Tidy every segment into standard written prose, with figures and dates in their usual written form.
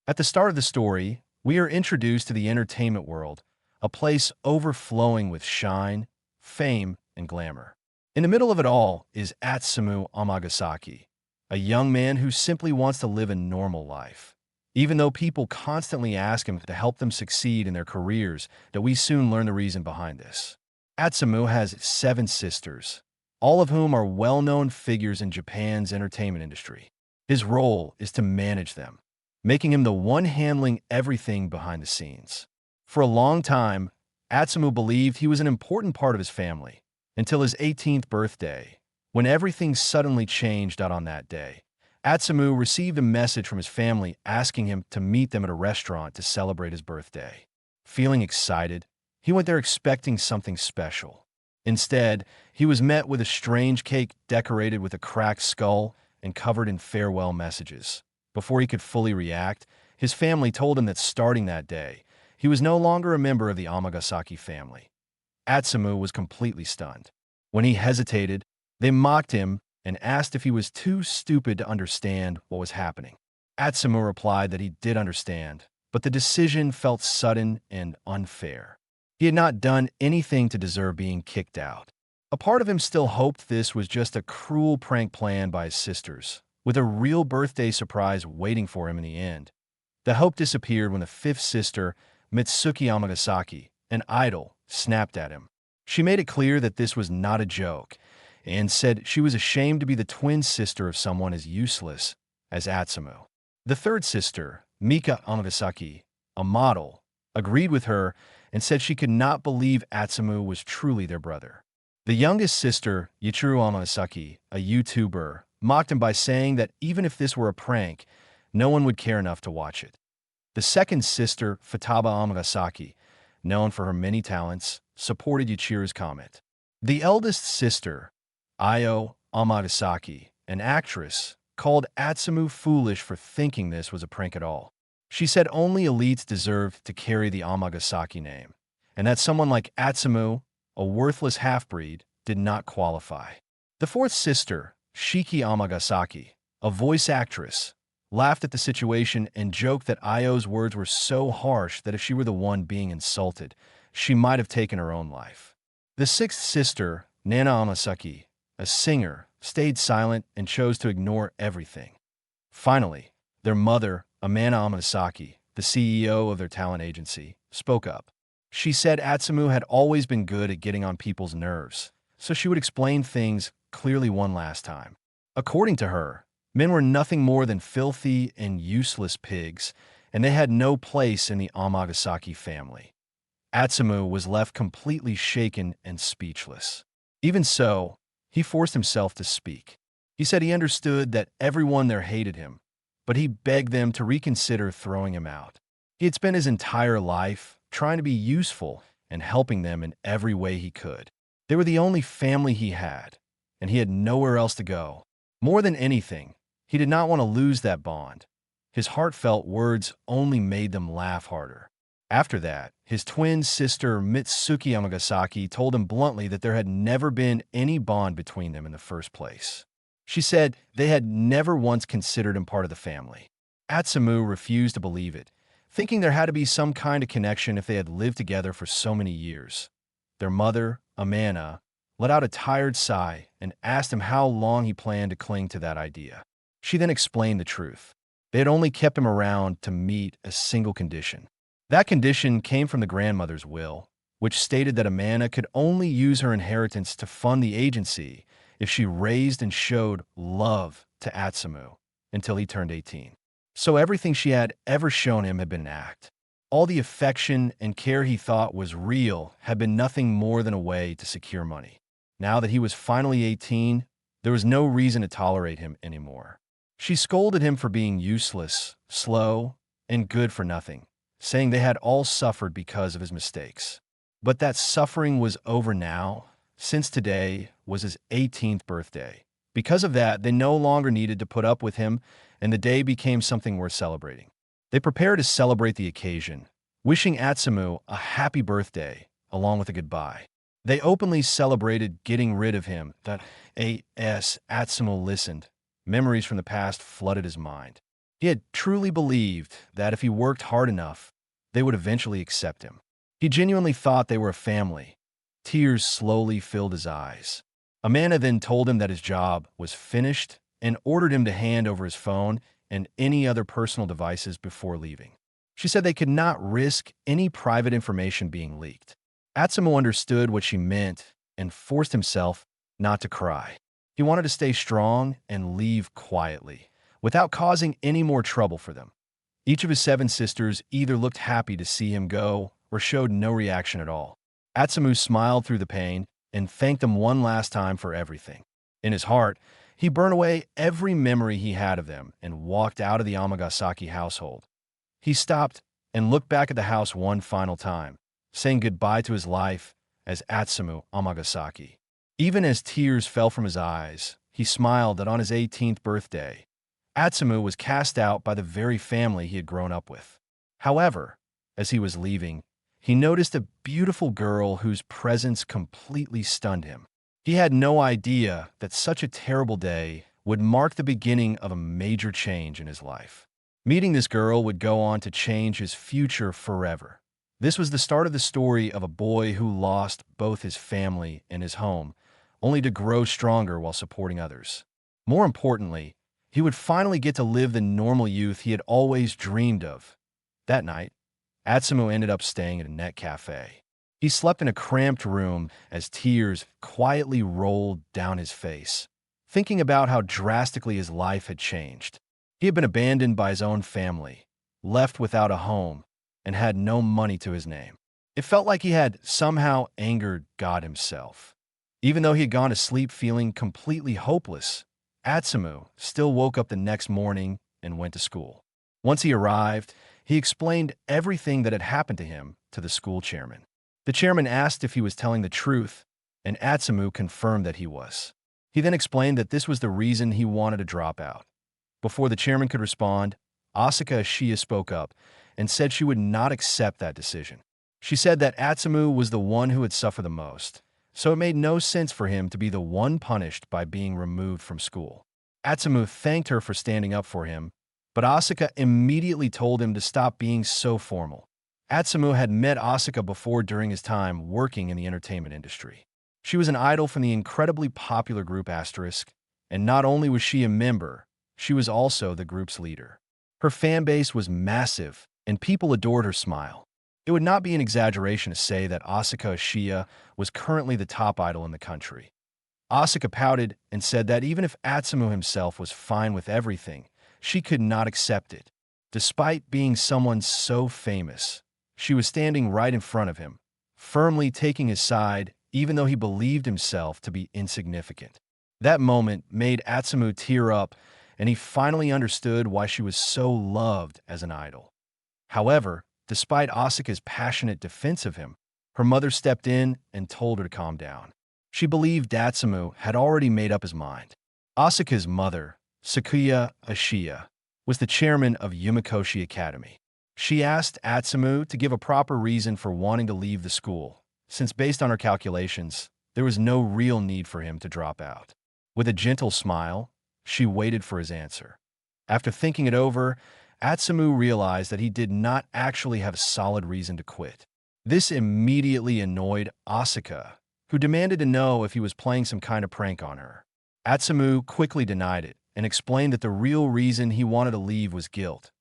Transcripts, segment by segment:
At the start of the story, we are introduced to the entertainment world, a place overflowing with shine, fame, and glamour. In the middle of it all is Atsumu Amagasaki, a young man who simply wants to live a normal life. Even though people constantly ask him to help them succeed in their careers, that we soon learn the reason behind this. Atsumu has 7 sisters, all of whom are well-known figures in Japan's entertainment industry. His role is to manage them, making him the one handling everything behind the scenes. For a long time, Atsumu believed he was an important part of his family, until his 18th birthday, when everything suddenly changed out on that day. Atsumu received a message from his family asking him to meet them at a restaurant to celebrate his birthday. Feeling excited, he went there expecting something special. Instead, he was met with a strange cake decorated with a cracked skull and covered in farewell messages. Before he could fully react, his family told him that starting that day, he was no longer a member of the Amagasaki family. Atsumu was completely stunned. When he hesitated, they mocked him and asked if he was too stupid to understand what was happening. Atsumu replied that he did understand, but the decision felt sudden and unfair. He had not done anything to deserve being kicked out. A part of him still hoped this was just a cruel prank planned by his sisters, with a real birthday surprise waiting for him in the end. The hope disappeared when the 5th sister, Mitsuki Amagasaki, an idol, snapped at him. She made it clear that this was not a joke, and said she was ashamed to be the twin sister of someone as useless as Atsumu. The 3rd sister, Mika Amagasaki, a model, agreed with her and said she could not believe Atsumu was truly their brother. The youngest sister, Yichiro Amagasaki, a YouTuber, mocked him by saying that even if this were a prank, no one would care enough to watch it. The 2nd sister, Futaba Amagasaki, known for her many talents, supported Yichiro's comment. The eldest sister, Io Amagasaki, an actress, called Atsumu foolish for thinking this was a prank at all. She said only elites deserved to carry the Amagasaki name, and that someone like Atsumu, a worthless half-breed, did not qualify. The 4th sister, Shiki Amagasaki, a voice actress, laughed at the situation and joked that Io's words were so harsh that if she were the one being insulted, she might have taken her own life. The 6th sister, Nana Amasaki, a singer, stayed silent and chose to ignore everything. Finally, their mother, Amana Amasaki, the CEO of their talent agency, spoke up. She said Atsumu had always been good at getting on people's nerves, so she would explain things clearly one last time. According to her, men were nothing more than filthy and useless pigs, and they had no place in the Amagasaki family. Atsumu was left completely shaken and speechless. Even so, he forced himself to speak. He said he understood that everyone there hated him, but he begged them to reconsider throwing him out. He had spent his entire life trying to be useful and helping them in every way he could. They were the only family he had, and he had nowhere else to go. More than anything, he did not want to lose that bond. His heartfelt words only made them laugh harder. After that, his twin sister Mitsuki Amagasaki told him bluntly that there had never been any bond between them in the first place. She said they had never once considered him part of the family. Atsumu refused to believe it, thinking there had to be some kind of connection if they had lived together for so many years. Their mother, Amana, let out a tired sigh and asked him how long he planned to cling to that idea. She then explained the truth. They had only kept him around to meet a single condition. That condition came from the grandmother's will, which stated that Amana could only use her inheritance to fund the agency if she raised and showed love to Atsumu until he turned 18. So everything she had ever shown him had been an act. All the affection and care he thought was real had been nothing more than a way to secure money. Now that he was finally 18, there was no reason to tolerate him anymore. She scolded him for being useless, slow, and good for nothing, saying they had all suffered because of his mistakes. But that suffering was over now, since today was his 18th birthday. Because of that, they no longer needed to put up with him, and the day became something worth celebrating. They prepared to celebrate the occasion, wishing Atsumu a happy birthday, along with a goodbye. They openly celebrated getting rid of him. That Atsumu listened. Memories from the past flooded his mind. He had truly believed that if he worked hard enough, they would eventually accept him. He genuinely thought they were a family. Tears slowly filled his eyes. Amanda then told him that his job was finished and ordered him to hand over his phone and any other personal devices before leaving. She said they could not risk any private information being leaked. Atsumu understood what she meant and forced himself not to cry. He wanted to stay strong and leave quietly, without causing any more trouble for them. Each of his 7 sisters either looked happy to see him go or showed no reaction at all. Atsumu smiled through the pain and thanked them one last time for everything. In his heart, he burned away every memory he had of them and walked out of the Amagasaki household. He stopped and looked back at the house one final time, saying goodbye to his life as Atsumu Amagasaki. Even as tears fell from his eyes, he smiled that on his 18th birthday, Atsumu was cast out by the very family he had grown up with. However, as he was leaving, he noticed a beautiful girl whose presence completely stunned him. He had no idea that such a terrible day would mark the beginning of a major change in his life. Meeting this girl would go on to change his future forever. This was the start of the story of a boy who lost both his family and his home, only to grow stronger while supporting others. More importantly, he would finally get to live the normal youth he had always dreamed of. That night, Atsumu ended up staying at a net cafe. He slept in a cramped room as tears quietly rolled down his face, thinking about how drastically his life had changed. He had been abandoned by his own family, left without a home, and had no money to his name. It felt like he had somehow angered God himself. Even though he had gone to sleep feeling completely hopeless, Atsumu still woke up the next morning and went to school. Once he arrived, he explained everything that had happened to him to the school chairman. The chairman asked if he was telling the truth, and Atsumu confirmed that he was. He then explained that this was the reason he wanted to drop out. Before the chairman could respond, Asuka spoke up and said she would not accept that decision. She said that Atsumu was the one who had suffered the most, so it made no sense for him to be the one punished by being removed from school. Atsumu thanked her for standing up for him, but Asuka immediately told him to stop being so formal. Atsumu had met Asuka before during his time working in the entertainment industry. She was an idol from the incredibly popular group Asterisk, and not only was she a member, she was also the group's leader. Her fan base was massive, and people adored her smile. It would not be an exaggeration to say that Asuka was currently the top idol in the country. Asuka pouted and said that even if Atsumu himself was fine with everything, she could not accept it. Despite being someone so famous, she was standing right in front of him, firmly taking his side even though he believed himself to be insignificant. That moment made Atsumu tear up, and he finally understood why she was so loved as an idol. However, despite Asuka's passionate defense of him, her mother stepped in and told her to calm down. She believed Atsumu had already made up his mind. Asuka's mother, Sakuya Ashiya, was the chairman of Yumikoshi Academy. She asked Atsumu to give a proper reason for wanting to leave the school, since based on her calculations, there was no real need for him to drop out. With a gentle smile, she waited for his answer. After thinking it over, Atsumu realized that he did not actually have a solid reason to quit. This immediately annoyed Asuka, who demanded to know if he was playing some kind of prank on her. Atsumu quickly denied it and explained that the real reason he wanted to leave was guilt.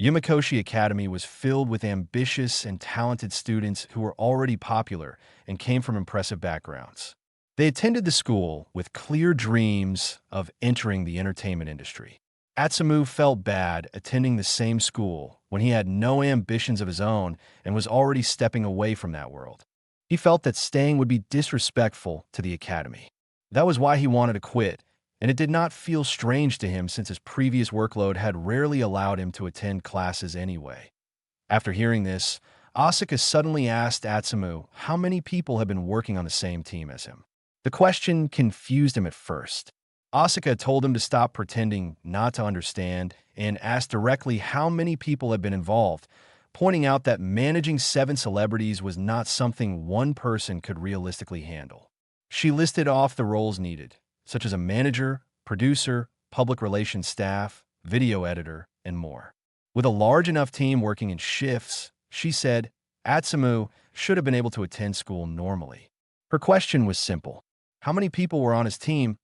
Yumikoshi Academy was filled with ambitious and talented students who were already popular and came from impressive backgrounds. They attended the school with clear dreams of entering the entertainment industry. Atsumu felt bad attending the same school when he had no ambitions of his own and was already stepping away from that world. He felt that staying would be disrespectful to the academy. That was why he wanted to quit, and it did not feel strange to him since his previous workload had rarely allowed him to attend classes anyway. After hearing this, Asuka suddenly asked Atsumu how many people had been working on the same team as him. The question confused him at first. Asuka told him to stop pretending not to understand and asked directly how many people had been involved, pointing out that managing 7 celebrities was not something one person could realistically handle. She listed off the roles needed, such as a manager, producer, public relations staff, video editor, and more. With a large enough team working in shifts, she said, Atsumu should have been able to attend school normally. Her question was simple. How many people were on his team?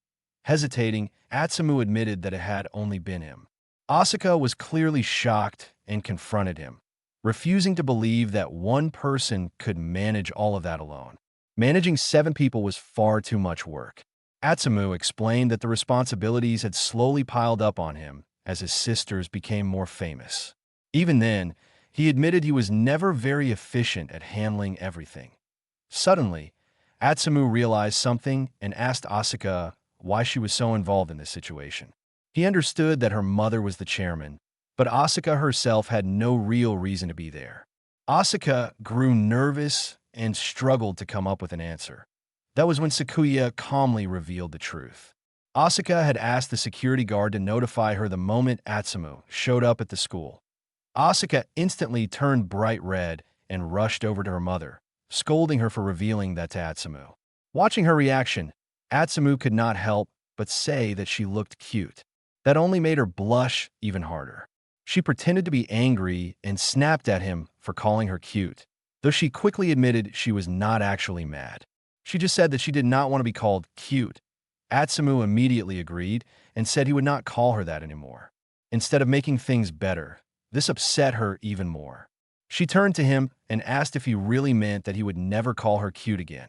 Hesitating, Atsumu admitted that it had only been him. Asuka was clearly shocked and confronted him, refusing to believe that one person could manage all of that alone. Managing 7 people was far too much work. Atsumu explained that the responsibilities had slowly piled up on him as his sisters became more famous. Even then, he admitted he was never very efficient at handling everything. Suddenly, Atsumu realized something and asked Asuka why she was so involved in this situation. He understood that her mother was the chairman, but Asuka herself had no real reason to be there. Asuka grew nervous and struggled to come up with an answer. That was when Sakuya calmly revealed the truth. Asuka had asked the security guard to notify her the moment Atsumu showed up at the school. Asuka instantly turned bright red and rushed over to her mother, scolding her for revealing that to Atsumu. Watching her reaction, Atsumu could not help but say that she looked cute. That only made her blush even harder. She pretended to be angry and snapped at him for calling her cute, though she quickly admitted she was not actually mad. She just said that she did not want to be called cute. Atsumu immediately agreed and said he would not call her that anymore. Instead of making things better, this upset her even more. She turned to him and asked if he really meant that he would never call her cute again.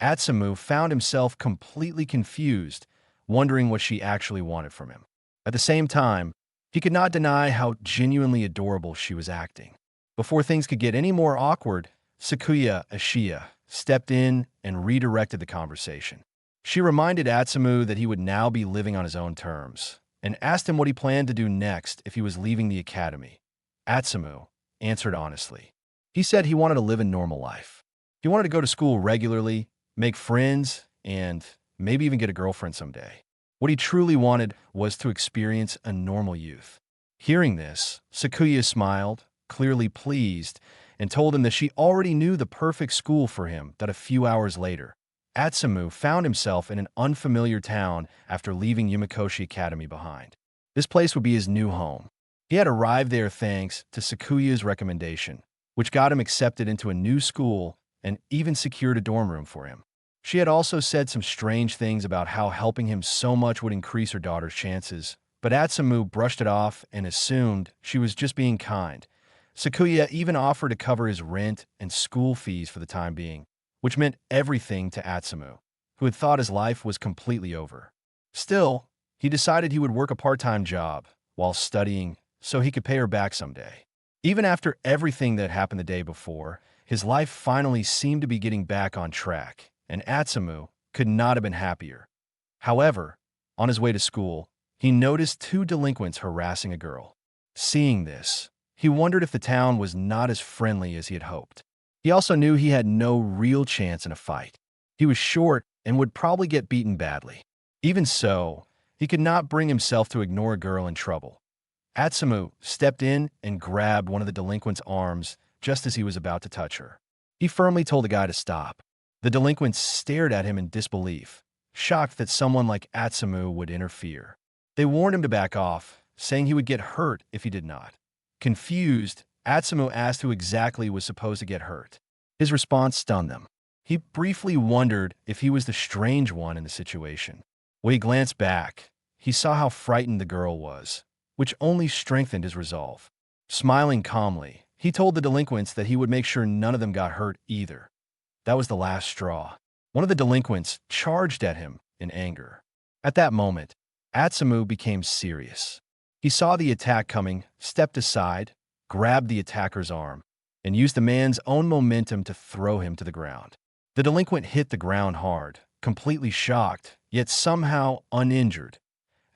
Atsumu found himself completely confused, wondering what she actually wanted from him. At the same time, he could not deny how genuinely adorable she was acting. Before things could get any more awkward, Sakuya Ashiya stepped in and redirected the conversation. She reminded Atsumu that he would now be living on his own terms, and asked him what he planned to do next if he was leaving the academy. Atsumu answered honestly. He said he wanted to live a normal life. He wanted to go to school regularly, make friends, and maybe even get a girlfriend someday. What he truly wanted was to experience a normal youth. Hearing this, Sakuya smiled, clearly pleased, and told him that she already knew the perfect school for him. That a few hours later, Atsumu found himself in an unfamiliar town after leaving Yumekoshi Academy behind. This place would be his new home. He had arrived there thanks to Sakuya's recommendation, which got him accepted into a new school and even secured a dorm room for him. She had also said some strange things about how helping him so much would increase her daughter's chances, but Atsumu brushed it off and assumed she was just being kind. Sakuya even offered to cover his rent and school fees for the time being, which meant everything to Atsumu, who had thought his life was completely over. Still, he decided he would work a part-time job while studying so he could pay her back someday. Even after everything that happened the day before, his life finally seemed to be getting back on track, and Atsumu could not have been happier. However, on his way to school, he noticed 2 delinquents harassing a girl. Seeing this, he wondered if the town was not as friendly as he had hoped. He also knew he had no real chance in a fight. He was short and would probably get beaten badly. Even so, he could not bring himself to ignore a girl in trouble. Atsumu stepped in and grabbed one of the delinquent's arms just as he was about to touch her. He firmly told the guy to stop. The delinquents stared at him in disbelief, shocked that someone like Atsumu would interfere. They warned him to back off, saying he would get hurt if he did not. Confused, Atsumu asked who exactly was supposed to get hurt. His response stunned them. He briefly wondered if he was the strange one in the situation. When he glanced back, he saw how frightened the girl was, which only strengthened his resolve. Smiling calmly, he told the delinquents that he would make sure none of them got hurt either. That was the last straw. One of the delinquents charged at him in anger. At that moment, Atsumu became serious. He saw the attack coming, stepped aside, grabbed the attacker's arm, and used the man's own momentum to throw him to the ground. The delinquent hit the ground hard, completely shocked, yet somehow uninjured.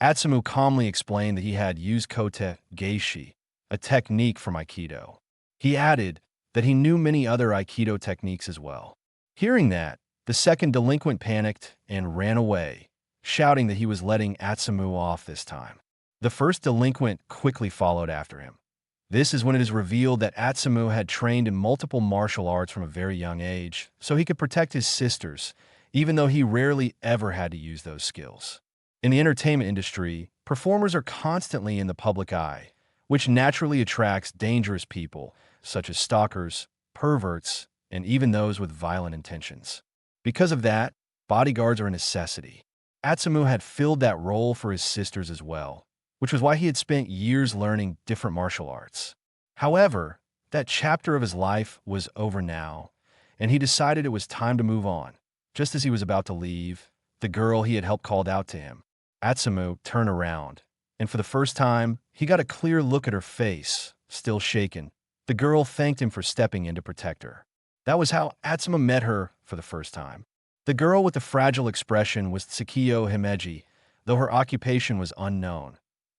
Atsumu calmly explained that he had used kote geishi, a technique from Aikido. He added that he knew many other Aikido techniques as well. Hearing that, the second delinquent panicked and ran away, shouting that he was letting Atsumu off this time. The first delinquent quickly followed after him. This is when it is revealed that Atsumu had trained in multiple martial arts from a very young age, so he could protect his sisters, even though he rarely ever had to use those skills. In the entertainment industry, performers are constantly in the public eye, which naturally attracts dangerous people, such as stalkers, perverts, and even those with violent intentions. Because of that, bodyguards are a necessity. Atsumu had filled that role for his sisters as well, which was why he had spent years learning different martial arts. However, that chapter of his life was over now, and he decided it was time to move on. Just as he was about to leave, the girl he had helped called out to him. Atsumu turned around, and for the first time, he got a clear look at her face, still shaken. The girl thanked him for stepping in to protect her. That was how Atsumu met her for the first time. The girl with the fragile expression was Takio Himeji, though her occupation was unknown.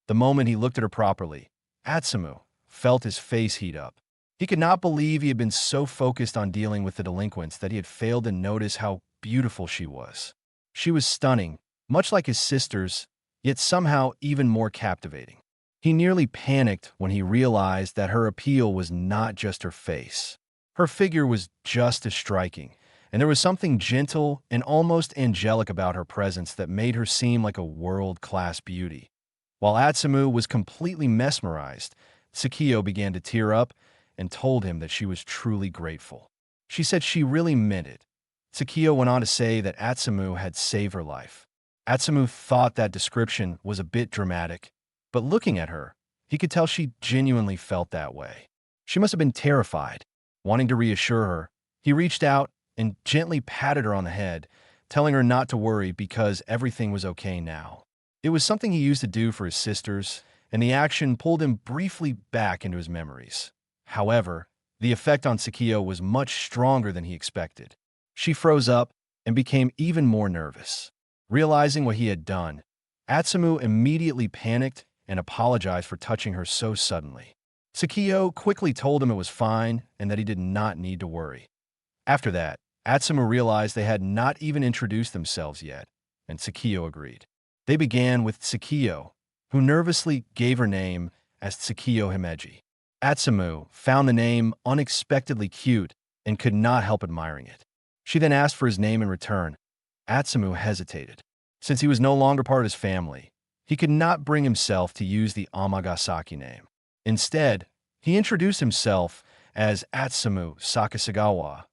The moment he looked at her properly, Atsumu felt his face heat up. He could not believe he had been so focused on dealing with the delinquents that he had failed to notice how beautiful she was. She was stunning, much like his sisters, yet somehow even more captivating. He nearly panicked when he realized that her appeal was not just her face. Her figure was just as striking, and there was something gentle and almost angelic about her presence that made her seem like a world-class beauty. While Atsumu was completely mesmerized, Takio began to tear up and told him that she was truly grateful. She said she really meant it. Takio went on to say that Atsumu had saved her life. Atsumu thought that description was a bit dramatic, but looking at her, he could tell she genuinely felt that way. She must have been terrified. Wanting to reassure her, he reached out and gently patted her on the head, telling her not to worry because everything was okay now. It was something he used to do for his sisters, and the action pulled him briefly back into his memories. However, the effect on Takio was much stronger than he expected. She froze up and became even more nervous. Realizing what he had done, Atsumu immediately panicked and apologized for touching her so suddenly. Takio quickly told him it was fine and that he did not need to worry. After that, Atsumu realized they had not even introduced themselves yet, and Takio agreed. They began with Takio, who nervously gave her name as Takio Himeji. Atsumu found the name unexpectedly cute and could not help admiring it. She then asked for his name in return. Atsumu hesitated. Since he was no longer part of his family, he could not bring himself to use the Amagasaki name. Instead, he introduced himself as Atsumu Sakasagawa,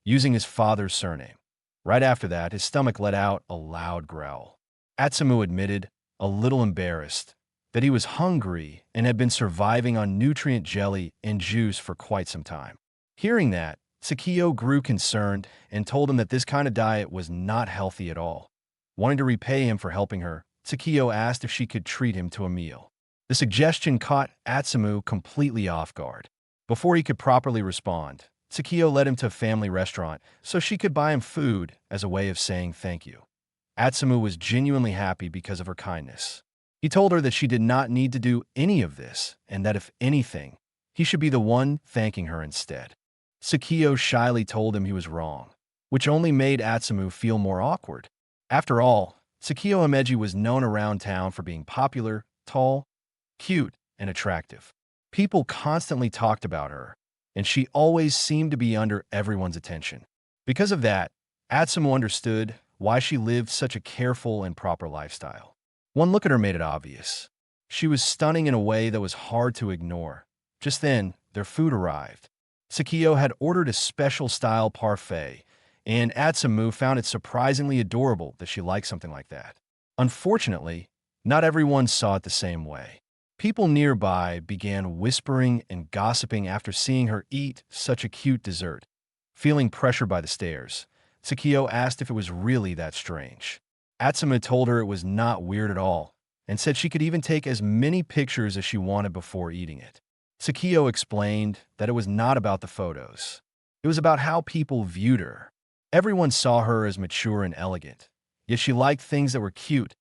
using his father's surname. Right after that, his stomach let out a loud growl. Atsumu admitted, a little embarrassed, that he was hungry and had been surviving on nutrient jelly and juice for quite some time. Hearing that, Takio grew concerned and told him that this kind of diet was not healthy at all. Wanting to repay him for helping her, Takio asked if she could treat him to a meal. The suggestion caught Atsumu completely off guard. Before he could properly respond, Takio led him to a family restaurant so she could buy him food as a way of saying thank you. Atsumu was genuinely happy because of her kindness. He told her that she did not need to do any of this and that if anything, he should be the one thanking her instead. Takio shyly told him he was wrong, which only made Atsumu feel more awkward. After all, Takio Himeji was known around town for being popular, tall, cute, and attractive. People constantly talked about her, and she always seemed to be under everyone's attention. Because of that, Atsumu understood why she lived such a careful and proper lifestyle. One look at her made it obvious. She was stunning in a way that was hard to ignore. Just then, their food arrived. Takio had ordered a special style parfait, and Atsumu found it surprisingly adorable that she liked something like that. Unfortunately, not everyone saw it the same way. People nearby began whispering and gossiping after seeing her eat such a cute dessert. Feeling pressured by the stares, Takio asked if it was really that strange. Atsumu told her it was not weird at all, and said she could even take as many pictures as she wanted before eating it. Takio explained that it was not about the photos. It was about how people viewed her. Everyone saw her as mature and elegant, yet she liked things that were cute.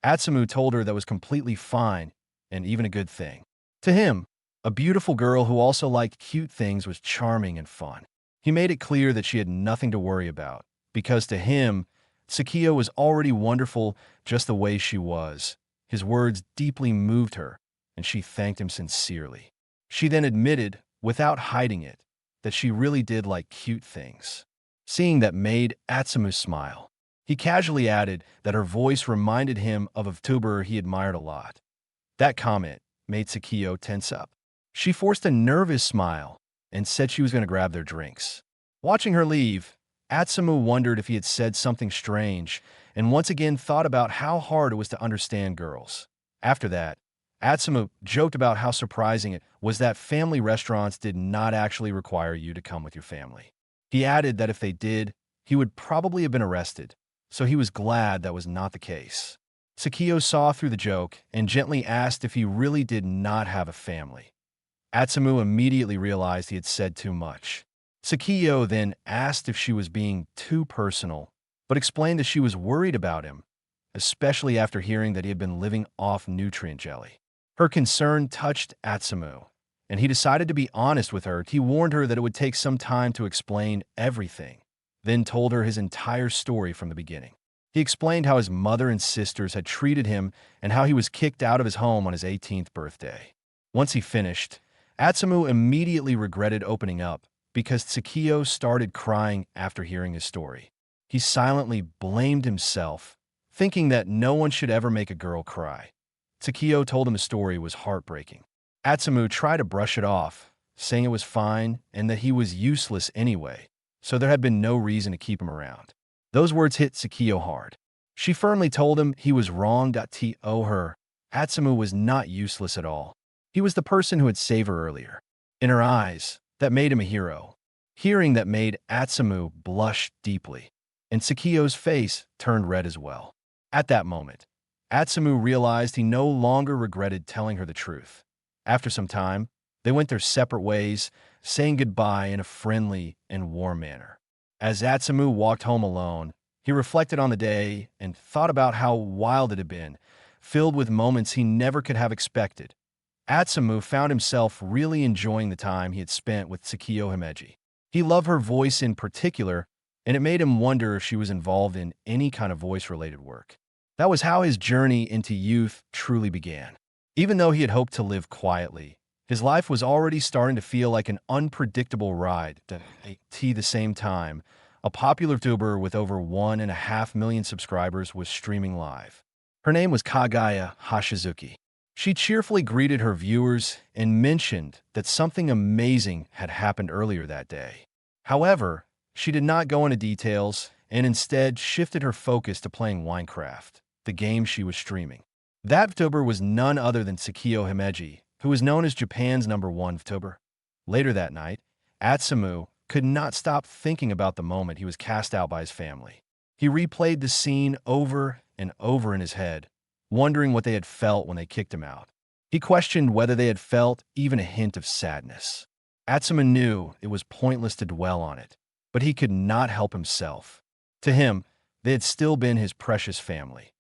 Atsumu told her that was completely fine and even a good thing. To him, a beautiful girl who also liked cute things was charming and fun. He made it clear that she had nothing to worry about, because to him, Takio was already wonderful just the way she was. His words deeply moved her, and she thanked him sincerely. She then admitted, without hiding it, that she really did like cute things. Seeing that made Atsumu smile. He casually added that her voice reminded him of a VTuber he admired a lot. That comment made Takio tense up. She forced a nervous smile and said she was going to grab their drinks. Watching her leave, Atsumu wondered if he had said something strange and once again thought about how hard it was to understand girls. After that, Atsumu joked about how surprising it was that family restaurants did not actually require you to come with your family. He added that if they did, he would probably have been arrested, so he was glad that was not the case. Takio saw through the joke and gently asked if he really did not have a family. Atsumu immediately realized he had said too much. Takio then asked if she was being too personal, but explained that she was worried about him, especially after hearing that he had been living off nutrient jelly. Her concern touched Atsumu, and he decided to be honest with her. He warned her that it would take some time to explain everything, then told her his entire story from the beginning. He explained how his mother and sisters had treated him and how he was kicked out of his home on his 18th birthday. Once he finished, Atsumu immediately regretted opening up because Takio started crying after hearing his story. He silently blamed himself, thinking that no one should ever make a girl cry. Takio told him his story was heartbreaking. Atsumu tried to brush it off, saying it was fine and that he was useless anyway, so there had been no reason to keep him around. Those words hit Takio hard. She firmly told him he was wrong. To her, Atsumu was not useless at all. He was the person who had saved her earlier. In her eyes, that made him a hero. Hearing that made Atsumu blush deeply, and Takio's face turned red as well. At that moment, Atsumu realized he no longer regretted telling her the truth. After some time, they went their separate ways, saying goodbye in a friendly and warm manner. As Atsumu walked home alone, he reflected on the day and thought about how wild it had been, filled with moments he never could have expected. Atsumu found himself really enjoying the time he had spent with Takio Himeji. He loved her voice in particular, and it made him wonder if she was involved in any kind of voice-related work. That was how his journey into youth truly began. Even though he had hoped to live quietly, his life was already starting to feel like an unpredictable ride. At the same time, a popular YouTuber with over 1.5 million subscribers was streaming live. Her name was Kagaya Hashizuki. She cheerfully greeted her viewers and mentioned that something amazing had happened earlier that day. However, she did not go into details and instead shifted her focus to playing Minecraft, the game she was streaming. That VTuber was none other than Takio Himeji, who was known as Japan's #1 VTuber. Later that night, Atsumu could not stop thinking about the moment he was cast out by his family. He replayed the scene over and over in his head, wondering what they had felt when they kicked him out. He questioned whether they had felt even a hint of sadness. Atsumu knew it was pointless to dwell on it, but he could not help himself. To him, they had still been his precious family.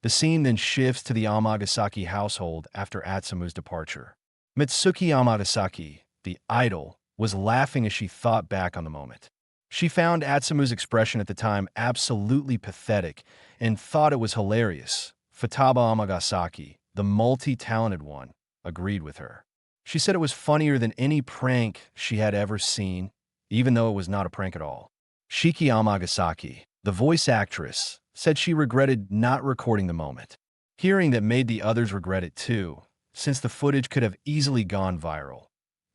The scene then shifts to the Amagasaki household after Atsumu's departure. Mitsuki Amagasaki, the idol, was laughing as she thought back on the moment. She found Atsumu's expression at the time absolutely pathetic and thought it was hilarious. Futaba Amagasaki, the multi-talented one, agreed with her. She said it was funnier than any prank she had ever seen, even though it was not a prank at all. Shiki Amagasaki, the voice actress, said she regretted not recording the moment. Hearing that made the others regret it too, since the footage could have easily gone viral.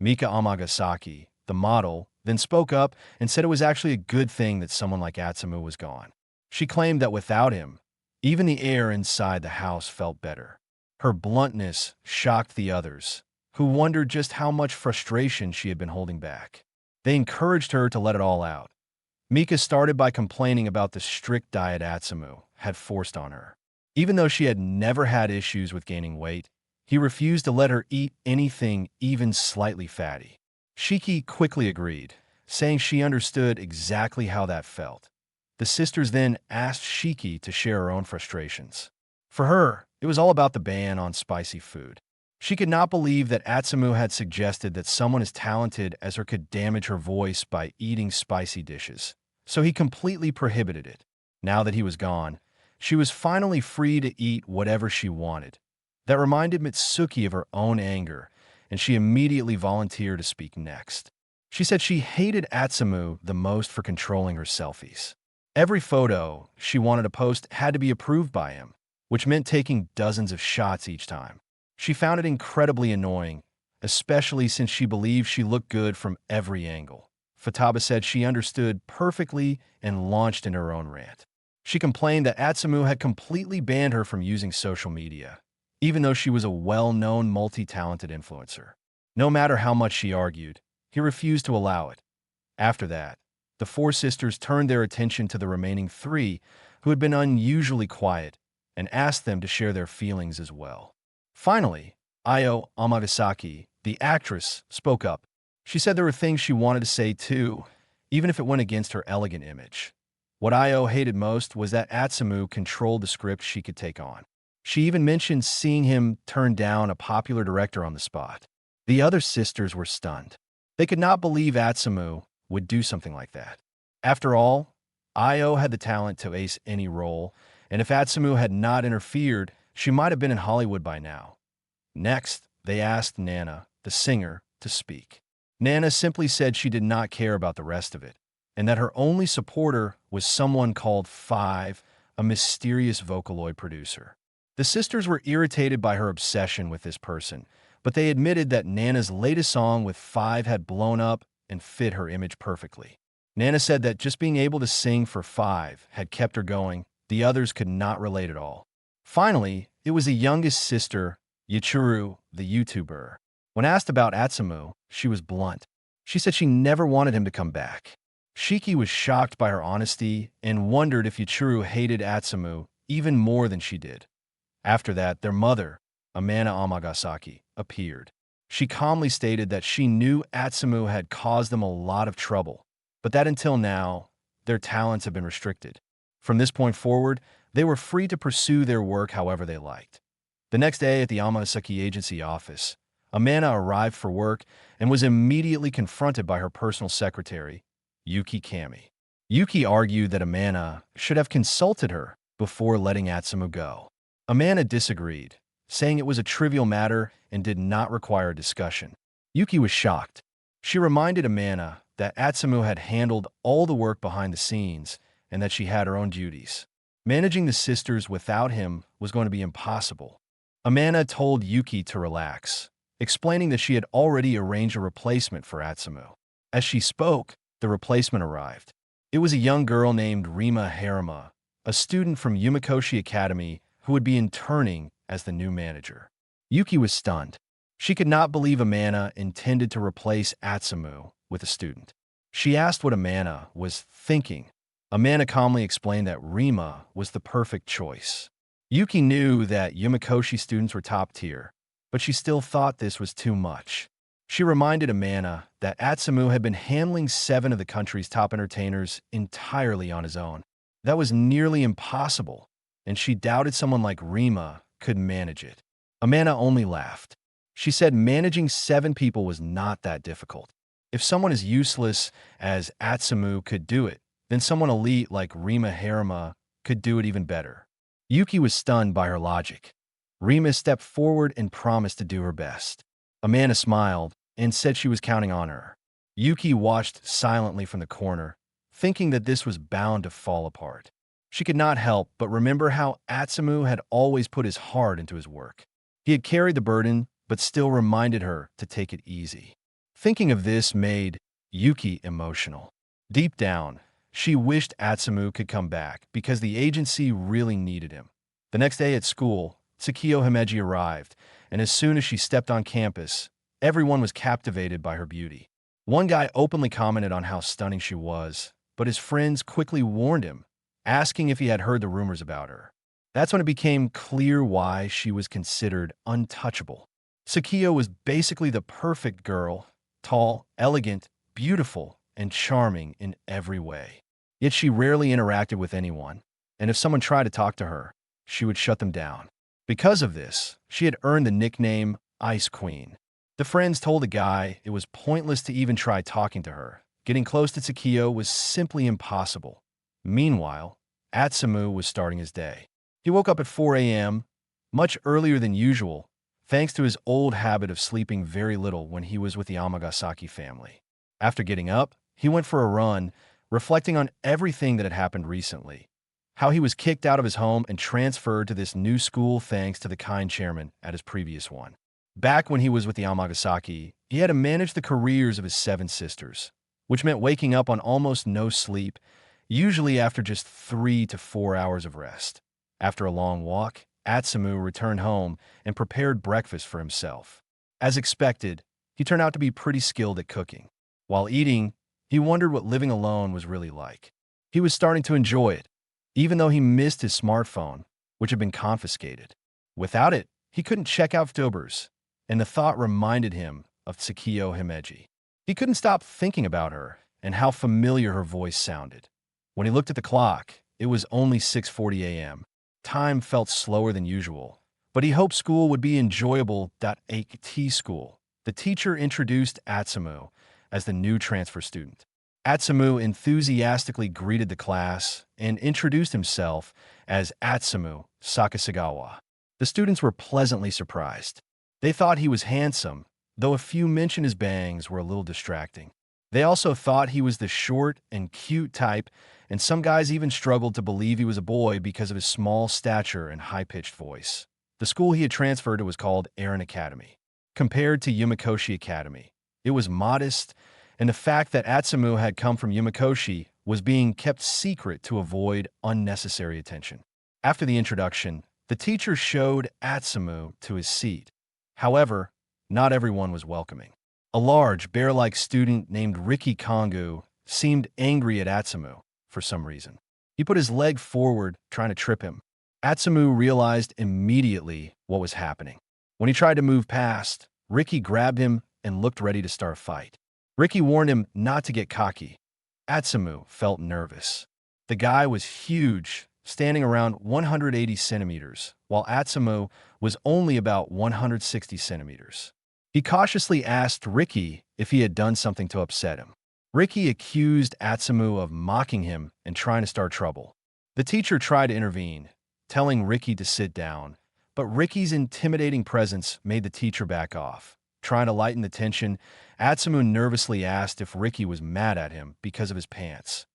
Mika Amagasaki, the model, then spoke up and said it was actually a good thing that someone like Atsumu was gone. She claimed that without him, even the air inside the house felt better. Her bluntness shocked the others, who wondered just how much frustration she had been holding back. They encouraged her to let it all out. Mika started by complaining about the strict diet Atsumu had forced on her. Even though she had never had issues with gaining weight, he refused to let her eat anything even slightly fatty. Shiki quickly agreed, saying she understood exactly how that felt. The sisters then asked Shiki to share her own frustrations. For her, it was all about the ban on spicy food. She could not believe that Atsumu had suggested that someone as talented as her could damage her voice by eating spicy dishes, so he completely prohibited it. Now that he was gone, she was finally free to eat whatever she wanted. That reminded Mitsuki of her own anger, and she immediately volunteered to speak next. She said she hated Atsumu the most for controlling her selfies. Every photo she wanted to post had to be approved by him, which meant taking dozens of shots each time. She found it incredibly annoying, especially since she believed she looked good from every angle. Futaba said she understood perfectly and launched into her own rant. She complained that Atsumu had completely banned her from using social media, even though she was a well-known multi-talented influencer. No matter how much she argued, he refused to allow it. After that, the four sisters turned their attention to the remaining three, who had been unusually quiet, and asked them to share their feelings as well. Finally, Io Amagasaki, the actress, spoke up. She said there were things she wanted to say too, even if it went against her elegant image. What Io hated most was that Atsumu controlled the script she could take on. She even mentioned seeing him turn down a popular director on the spot. The other sisters were stunned. They could not believe Atsumu would do something like that. After all, Io had the talent to ace any role, and if Atsumu had not interfered, she might have been in Hollywood by now. Next, they asked Nana, the singer, to speak. Nana simply said she did not care about the rest of it, and that her only supporter was someone called Five, a mysterious Vocaloid producer. The sisters were irritated by her obsession with this person, but they admitted that Nana's latest song with Five had blown up and fit her image perfectly. Nana said that just being able to sing for Five had kept her going. The others could not relate at all. Finally, it was the youngest sister, Yichiro, the YouTuber. When asked about Atsumu, she was blunt. She said she never wanted him to come back. Shiki was shocked by her honesty and wondered if Yichiro hated Atsumu even more than she did. After that, their mother, Amana Amagasaki, appeared. She calmly stated that she knew Atsumu had caused them a lot of trouble, but that until now, their talents had been restricted. From this point forward, they were free to pursue their work however they liked. The next day at the Amagasaki agency office, Amana arrived for work and was immediately confronted by her personal secretary, Yuki Kami. Yuki argued that Amana should have consulted her before letting Atsumu go. Amana disagreed, saying it was a trivial matter and did not require a discussion. Yuki was shocked. She reminded Amana that Atsumu had handled all the work behind the scenes and that she had her own duties. Managing the sisters without him was going to be impossible. Amana told Yuki to relax, explaining that she had already arranged a replacement for Atsumu. As she spoke, the replacement arrived. It was a young girl named Rima Harem, a student from Yumekoshi Academy who would be interning as the new manager. Yuki was stunned. She could not believe Amana intended to replace Atsumu with a student. She asked what Amana was thinking. Amana calmly explained that Rima was the perfect choice. Yuki knew that Yumekoshi students were top tier, but she still thought this was too much. She reminded Amana that Atsumu had been handling 7 of the country's top entertainers entirely on his own. That was nearly impossible, and she doubted someone like Rima could manage it. Amana only laughed. She said managing 7 people was not that difficult. If someone as useless as Atsumu could do it, then someone elite like Rima Harem could do it even better. Yuki was stunned by her logic. Rima stepped forward and promised to do her best. Amana smiled and said she was counting on her. Yuki watched silently from the corner, thinking that this was bound to fall apart. She could not help but remember how Atsumu had always put his heart into his work. He had carried the burden, but still reminded her to take it easy. Thinking of this made Yuki emotional. Deep down, she wished Atsumu could come back because the agency really needed him. The next day at school, Takio Himeji arrived, and as soon as she stepped on campus, everyone was captivated by her beauty. One guy openly commented on how stunning she was, but his friends quickly warned him, asking if he had heard the rumors about her. That's when it became clear why she was considered untouchable. Takio was basically the perfect girl, tall, elegant, beautiful, and charming in every way. Yet she rarely interacted with anyone, and if someone tried to talk to her, she would shut them down. Because of this, she had earned the nickname Ice Queen. The friends told the guy it was pointless to even try talking to her. Getting close to Takio was simply impossible. Meanwhile, Atsumu was starting his day. He woke up at 4 a.m., much earlier than usual, thanks to his old habit of sleeping very little when he was with the Amagasaki family. After getting up, he went for a run, reflecting on everything that had happened recently. how he was kicked out of his home and transferred to this new school thanks to the kind chairman at his previous one. Back when he was with the Amagasaki, he had to manage the careers of his 7 sisters, which meant waking up on almost no sleep, usually after just 3 to 4 hours of rest. After a long walk, Atsumu returned home and prepared breakfast for himself. As expected, he turned out to be pretty skilled at cooking. While eating, he wondered what living alone was really like. He was starting to enjoy it, even though he missed his smartphone, which had been confiscated. Without it, he couldn't check out VTubers, and the thought reminded him of Takio Himeji. He couldn't stop thinking about her and how familiar her voice sounded. When he looked at the clock, it was only 6:40 a.m. Time felt slower than usual, but he hoped school would be enjoyable. At school, the teacher introduced Atsumu as the new transfer student. Atsumu enthusiastically greeted the class and introduced himself as Atsumu Sakasagawa. The students were pleasantly surprised. They thought he was handsome, though a few mentioned his bangs were a little distracting. They also thought he was the short and cute type, and some guys even struggled to believe he was a boy because of his small stature and high-pitched voice. The school he had transferred to was called Eren Academy. Compared to Yumikoshi Academy, it was modest, and the fact that Atsumu had come from Yumikoshi was being kept secret to avoid unnecessary attention. After the introduction, the teacher showed Atsumu to his seat. However, not everyone was welcoming. A large, bear-like student named Riki Kongu seemed angry at Atsumu for some reason. He put his leg forward, trying to trip him. Atsumu realized immediately what was happening. When he tried to move past, Riki grabbed him and looked ready to start a fight. Riki warned him not to get cocky. Atsumu felt nervous. The guy was huge, standing around 180 centimeters, while Atsumu was only about 160 centimeters. He cautiously asked Riki if he had done something to upset him. Riki accused Atsumu of mocking him and trying to start trouble. The teacher tried to intervene, telling Riki to sit down, but Riki's intimidating presence made the teacher back off. Trying to lighten the tension, Atsumu nervously asked if Riki was mad at him because of his pants.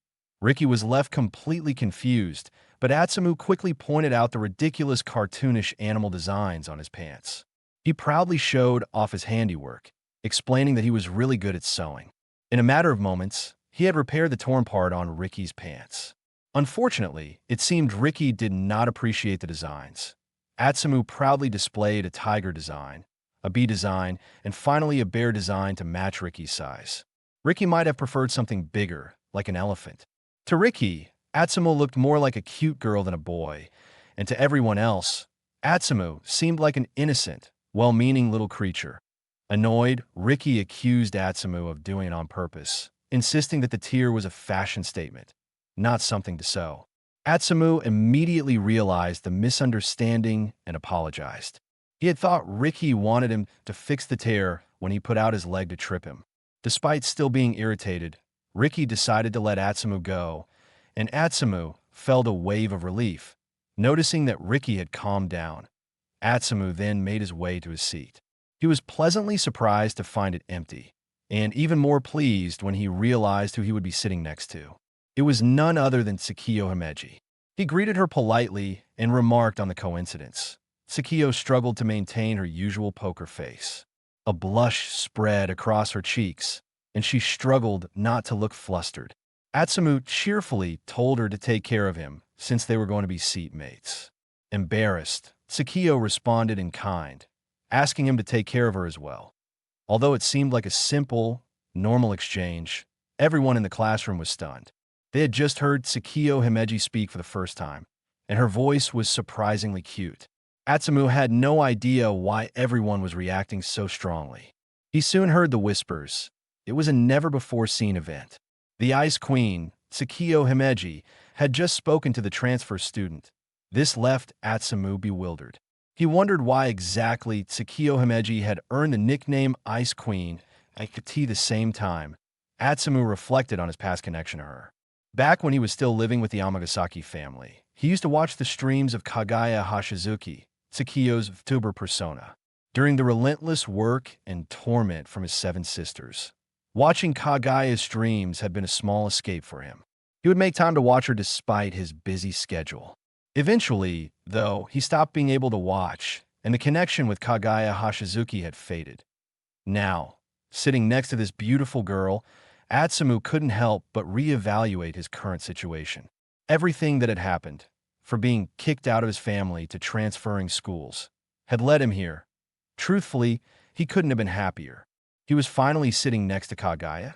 Riki was left completely confused, but Atsumu quickly pointed out the ridiculous cartoonish animal designs on his pants. He proudly showed off his handiwork, explaining that he was really good at sewing. In a matter of moments, he had repaired the torn part on Riki's pants. Unfortunately, it seemed Riki did not appreciate the designs. Atsumu proudly displayed a tiger design, a bee design, and finally a bear design to match Riki's size. Riki might have preferred something bigger, like an elephant. To Riki, Atsumu looked more like a cute girl than a boy, and to everyone else, Atsumu seemed like an innocent, well-meaning little creature. Annoyed, Riki accused Atsumu of doing it on purpose, insisting that the tear was a fashion statement, not something to sew. Atsumu immediately realized the misunderstanding and apologized. He had thought Riki wanted him to fix the tear when he put out his leg to trip him. Despite still being irritated, Riki decided to let Atsumu go, and Atsumu felt a wave of relief, noticing that Riki had calmed down. Atsumu then made his way to his seat. He was pleasantly surprised to find it empty, and even more pleased when he realized who he would be sitting next to. It was none other than Takio Himeji. He greeted her politely and remarked on the coincidence. Takio struggled to maintain her usual poker face. A blush spread across her cheeks, and she struggled not to look flustered. Atsumu cheerfully told her to take care of him, since they were going to be seatmates. Embarrassed, Takio responded in kind, asking him to take care of her as well. Although it seemed like a simple, normal exchange, everyone in the classroom was stunned. They had just heard Takio Himeji speak for the first time, and her voice was surprisingly cute. Atsumu had no idea why everyone was reacting so strongly. He soon heard the whispers. It was a never-before-seen event. The Ice Queen, Takio Himeji, had just spoken to the transfer student. This left Atsumu bewildered. He wondered why exactly Takio Himeji had earned the nickname Ice Queen at the same time. Atsumu reflected on his past connection to her. Back when he was still living with the Amagasaki family, he used to watch the streams of Kagaya Hashizuki, Takio's VTuber persona, during the relentless work and torment from his 7 sisters. Watching Kagaya's streams had been a small escape for him. He would make time to watch her despite his busy schedule. Eventually, though, he stopped being able to watch, and the connection with Kagaya Hashizuki had faded. Now, sitting next to this beautiful girl, Atsumu couldn't help but reevaluate his current situation. Everything that had happened, from being kicked out of his family to transferring schools, had led him here. Truthfully, he couldn't have been happier. He was finally sitting next to Kagaya.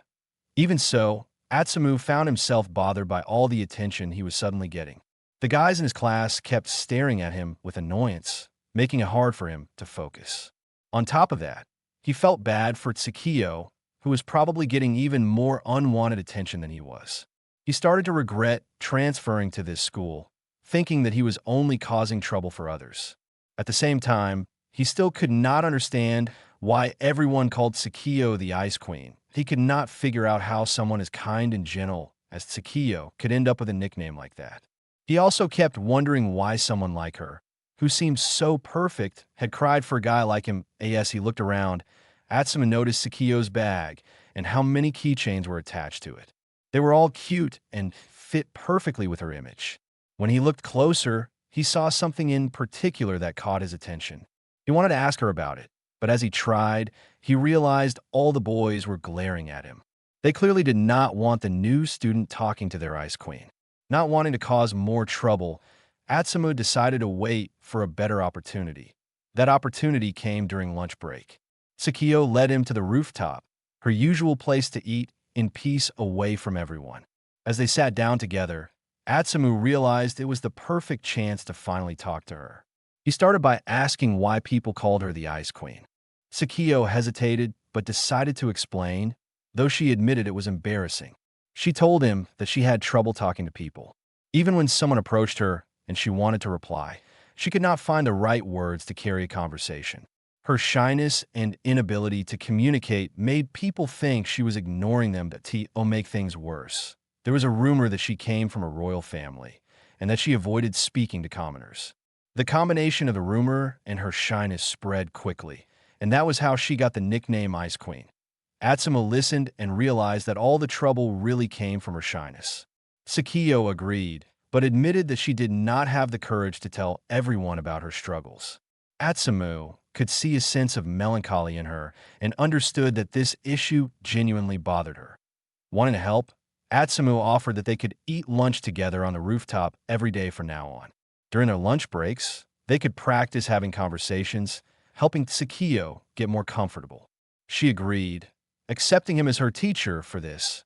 Even so, Atsumu found himself bothered by all the attention he was suddenly getting. The guys in his class kept staring at him with annoyance, making it hard for him to focus. On top of that, he felt bad for Takio, who was probably getting even more unwanted attention than he was. He started to regret transferring to this school, thinking that he was only causing trouble for others. At the same time, he still could not understand why everyone called Takio the Ice Queen. He could not figure out how someone as kind and gentle as Takio could end up with a nickname like that. He also kept wondering why someone like her, who seemed so perfect, had cried for a guy like him. As he looked around, Atsumu noticed Sakio's bag and how many keychains were attached to it. They were all cute and fit perfectly with her image. When he looked closer, he saw something in particular that caught his attention. He wanted to ask her about it, but as he tried, he realized all the boys were glaring at him. They clearly did not want the new student talking to their Ice Queen. Not wanting to cause more trouble, Atsumu decided to wait for a better opportunity. That opportunity came during lunch break. Takio led him to the rooftop, her usual place to eat in peace away from everyone. As they sat down together, Atsumu realized it was the perfect chance to finally talk to her. He started by asking why people called her the Ice Queen. Takio hesitated but decided to explain, though she admitted it was embarrassing. She told him that she had trouble talking to people. Even when someone approached her and she wanted to reply, she could not find the right words to carry a conversation. Her shyness and inability to communicate made people think she was ignoring them to make things worse. There was a rumor that she came from a royal family and that she avoided speaking to commoners. The combination of the rumor and her shyness spread quickly, and that was how she got the nickname Ice Queen. Atsumu listened and realized that all the trouble really came from her shyness. Takio agreed, but admitted that she did not have the courage to tell everyone about her struggles. Atsumu could see a sense of melancholy in her and understood that this issue genuinely bothered her. Wanting to help, Atsumu offered that they could eat lunch together on the rooftop every day from now on. During their lunch breaks, they could practice having conversations, helping Takio get more comfortable. She agreed, accepting him as her teacher for this.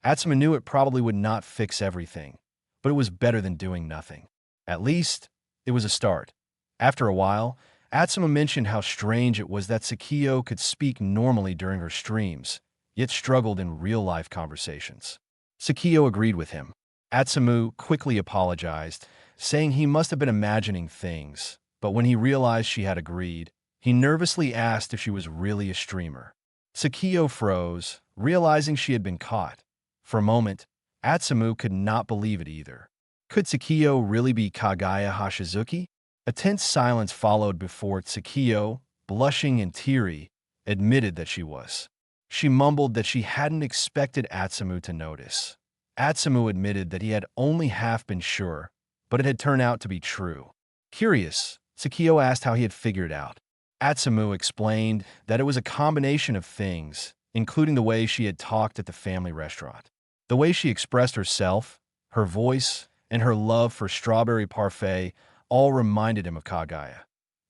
Atsumu knew it probably would not fix everything, but it was better than doing nothing. At least, it was a start. After a while, Atsumu mentioned how strange it was that Takio could speak normally during her streams, yet struggled in real-life conversations. Takio agreed with him. Atsumu quickly apologized, saying he must have been imagining things, but when he realized she had agreed, he nervously asked if she was really a streamer. Takio froze, realizing she had been caught. For a moment, Atsumu could not believe it either. Could Takio really be Kagaya Hashizuki? A tense silence followed before Takio, blushing and teary, admitted that she was. She mumbled that she hadn't expected Atsumu to notice. Atsumu admitted that he had only half been sure, but it had turned out to be true. Curious, Takio asked how he had figured it out. Atsumu explained that it was a combination of things, including the way she had talked at the family restaurant. The way she expressed herself, her voice, and her love for strawberry parfait all reminded him of Kagaya.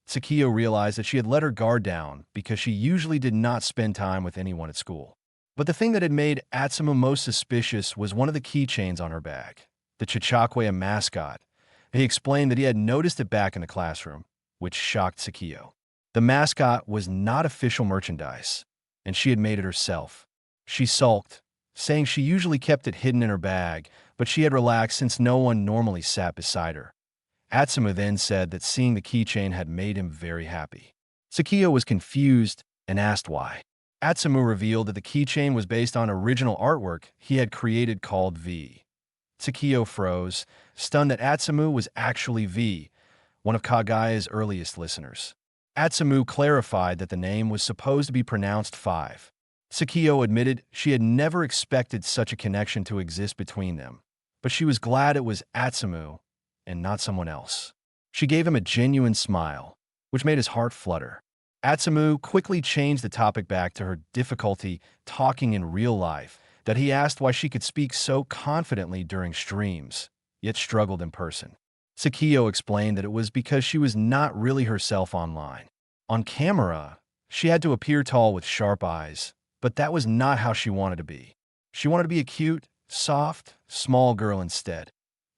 Takio realized that she had let her guard down because she usually did not spend time with anyone at school. But the thing that had made Atsumu most suspicious was one of the keychains on her bag, the Chichakwe mascot. He explained that he had noticed it back in the classroom, which shocked Takio. The mascot was not official merchandise, and she had made it herself. She sulked, saying she usually kept it hidden in her bag, but she had relaxed since no one normally sat beside her. Atsumu then said that seeing the keychain had made him very happy. Takio was confused and asked why. Atsumu revealed that the keychain was based on original artwork he had created called V. Takio froze, stunned that Atsumu was actually V, one of Kagaya's earliest listeners. Atsumu clarified that the name was supposed to be pronounced 5. Takio admitted she had never expected such a connection to exist between them, but but she was glad it was Atsumu and not someone else. She gave him a genuine smile, which made his heart flutter. Atsumu quickly changed the topic back to her difficulty talking in real life, that he asked why she could speak so confidently during streams, yet struggled in person. Takio explained that it was because she was not really herself online. On camera, she had to appear tall with sharp eyes, but that was not how she wanted to be. She wanted to be a cute, soft, small girl instead.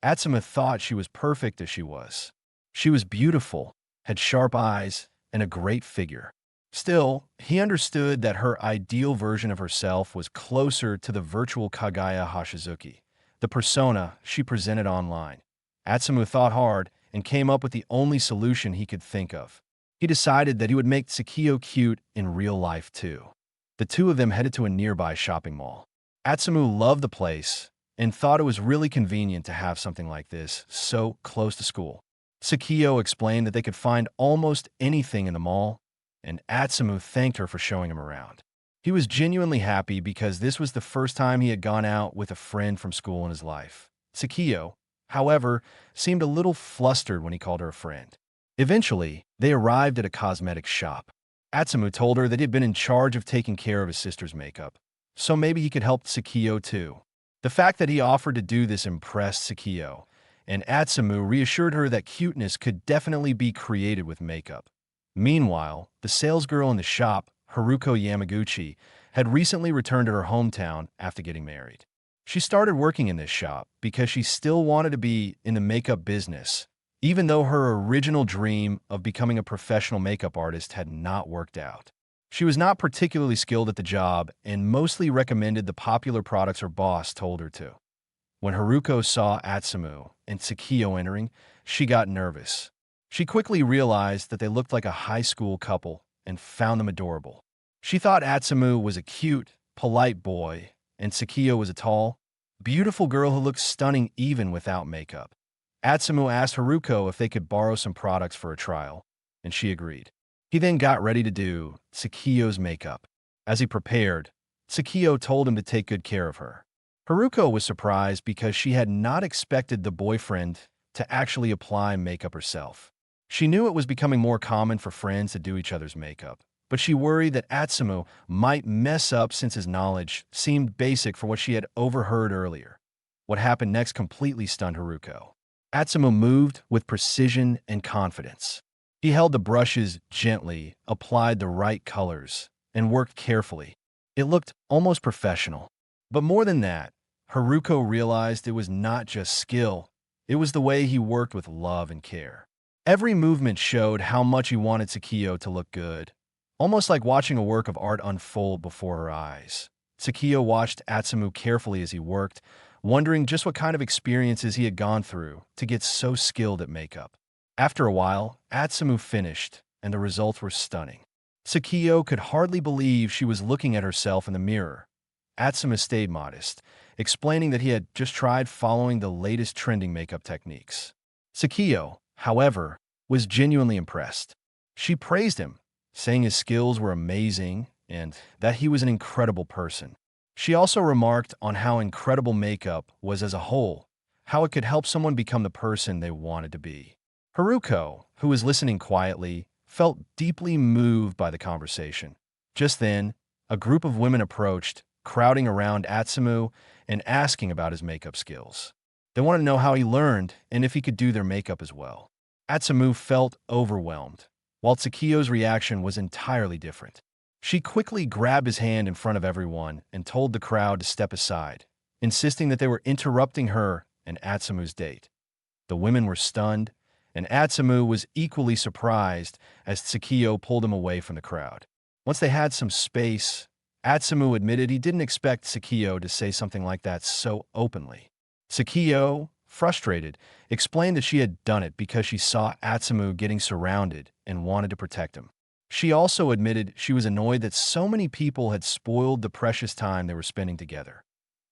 Atsumu thought she was perfect as she was. She was beautiful, had sharp eyes, and a great figure. Still, he understood that her ideal version of herself was closer to the virtual Kagaya Hashizuki, the persona she presented online. Atsumu thought hard and came up with the only solution he could think of. He decided that he would make Takio cute in real life too. The two of them headed to a nearby shopping mall. Atsumu loved the place and thought it was really convenient to have something like this so close to school. Takio explained that they could find almost anything in the mall, and Atsumu thanked her for showing him around. He was genuinely happy because this was the first time he had gone out with a friend from school in his life. Takio, however, seemed a little flustered when he called her a friend. Eventually, they arrived at a cosmetics shop. Atsumu told her that he had been in charge of taking care of his sister's makeup, so maybe he could help Takio too. The fact that he offered to do this impressed Takio, and Atsumu reassured her that cuteness could definitely be created with makeup. Meanwhile, the salesgirl in the shop, Haruko Yamaguchi, had recently returned to her hometown after getting married. She started working in this shop because she still wanted to be in the makeup business, even though her original dream of becoming a professional makeup artist had not worked out. She was not particularly skilled at the job and mostly recommended the popular products her boss told her to. When Haruko saw Atsumu and Takio entering, she got nervous. She quickly realized that they looked like a high school couple and found them adorable. She thought Atsumu was a cute, polite boy, and Takio was a tall, beautiful girl who looked stunning even without makeup. Atsumu asked Haruko if they could borrow some products for a trial, and she agreed. He then got ready to do Takio's makeup. As he prepared, Takio told him to take good care of her. Haruko was surprised because she had not expected the boyfriend to actually apply makeup herself. She knew it was becoming more common for friends to do each other's makeup, but she worried that Atsumu might mess up since his knowledge seemed basic for what she had overheard earlier. What happened next completely stunned Haruko. Atsumu moved with precision and confidence. He held the brushes gently, applied the right colors, and worked carefully. It looked almost professional. But more than that, Haruko realized it was not just skill, it was the way he worked with love and care. Every movement showed how much he wanted Takio to look good, almost like watching a work of art unfold before her eyes. Takio watched Atsumu carefully as he worked, wondering just what kind of experiences he had gone through to get so skilled at makeup. After a while, Atsumu finished, and the results were stunning. Takio could hardly believe she was looking at herself in the mirror. Atsumu stayed modest, explaining that he had just tried following the latest trending makeup techniques. Takio, however, was genuinely impressed. She praised him, saying his skills were amazing and that he was an incredible person. She also remarked on how incredible makeup was as a whole, how it could help someone become the person they wanted to be. Haruko, who was listening quietly, felt deeply moved by the conversation. Just then, a group of women approached, crowding around Atsumu and asking about his makeup skills. They wanted to know how he learned and if he could do their makeup as well. Atsumu felt overwhelmed, while Takio's reaction was entirely different. She quickly grabbed his hand in front of everyone and told the crowd to step aside, insisting that they were interrupting her and Atsumu's date. The women were stunned, and Atsumu was equally surprised as Takio pulled him away from the crowd. Once they had some space, Atsumu admitted he didn't expect Takio to say something like that so openly. Takio, frustrated, explained that she had done it because she saw Atsumu getting surrounded and wanted to protect him. She also admitted she was annoyed that so many people had spoiled the precious time they were spending together.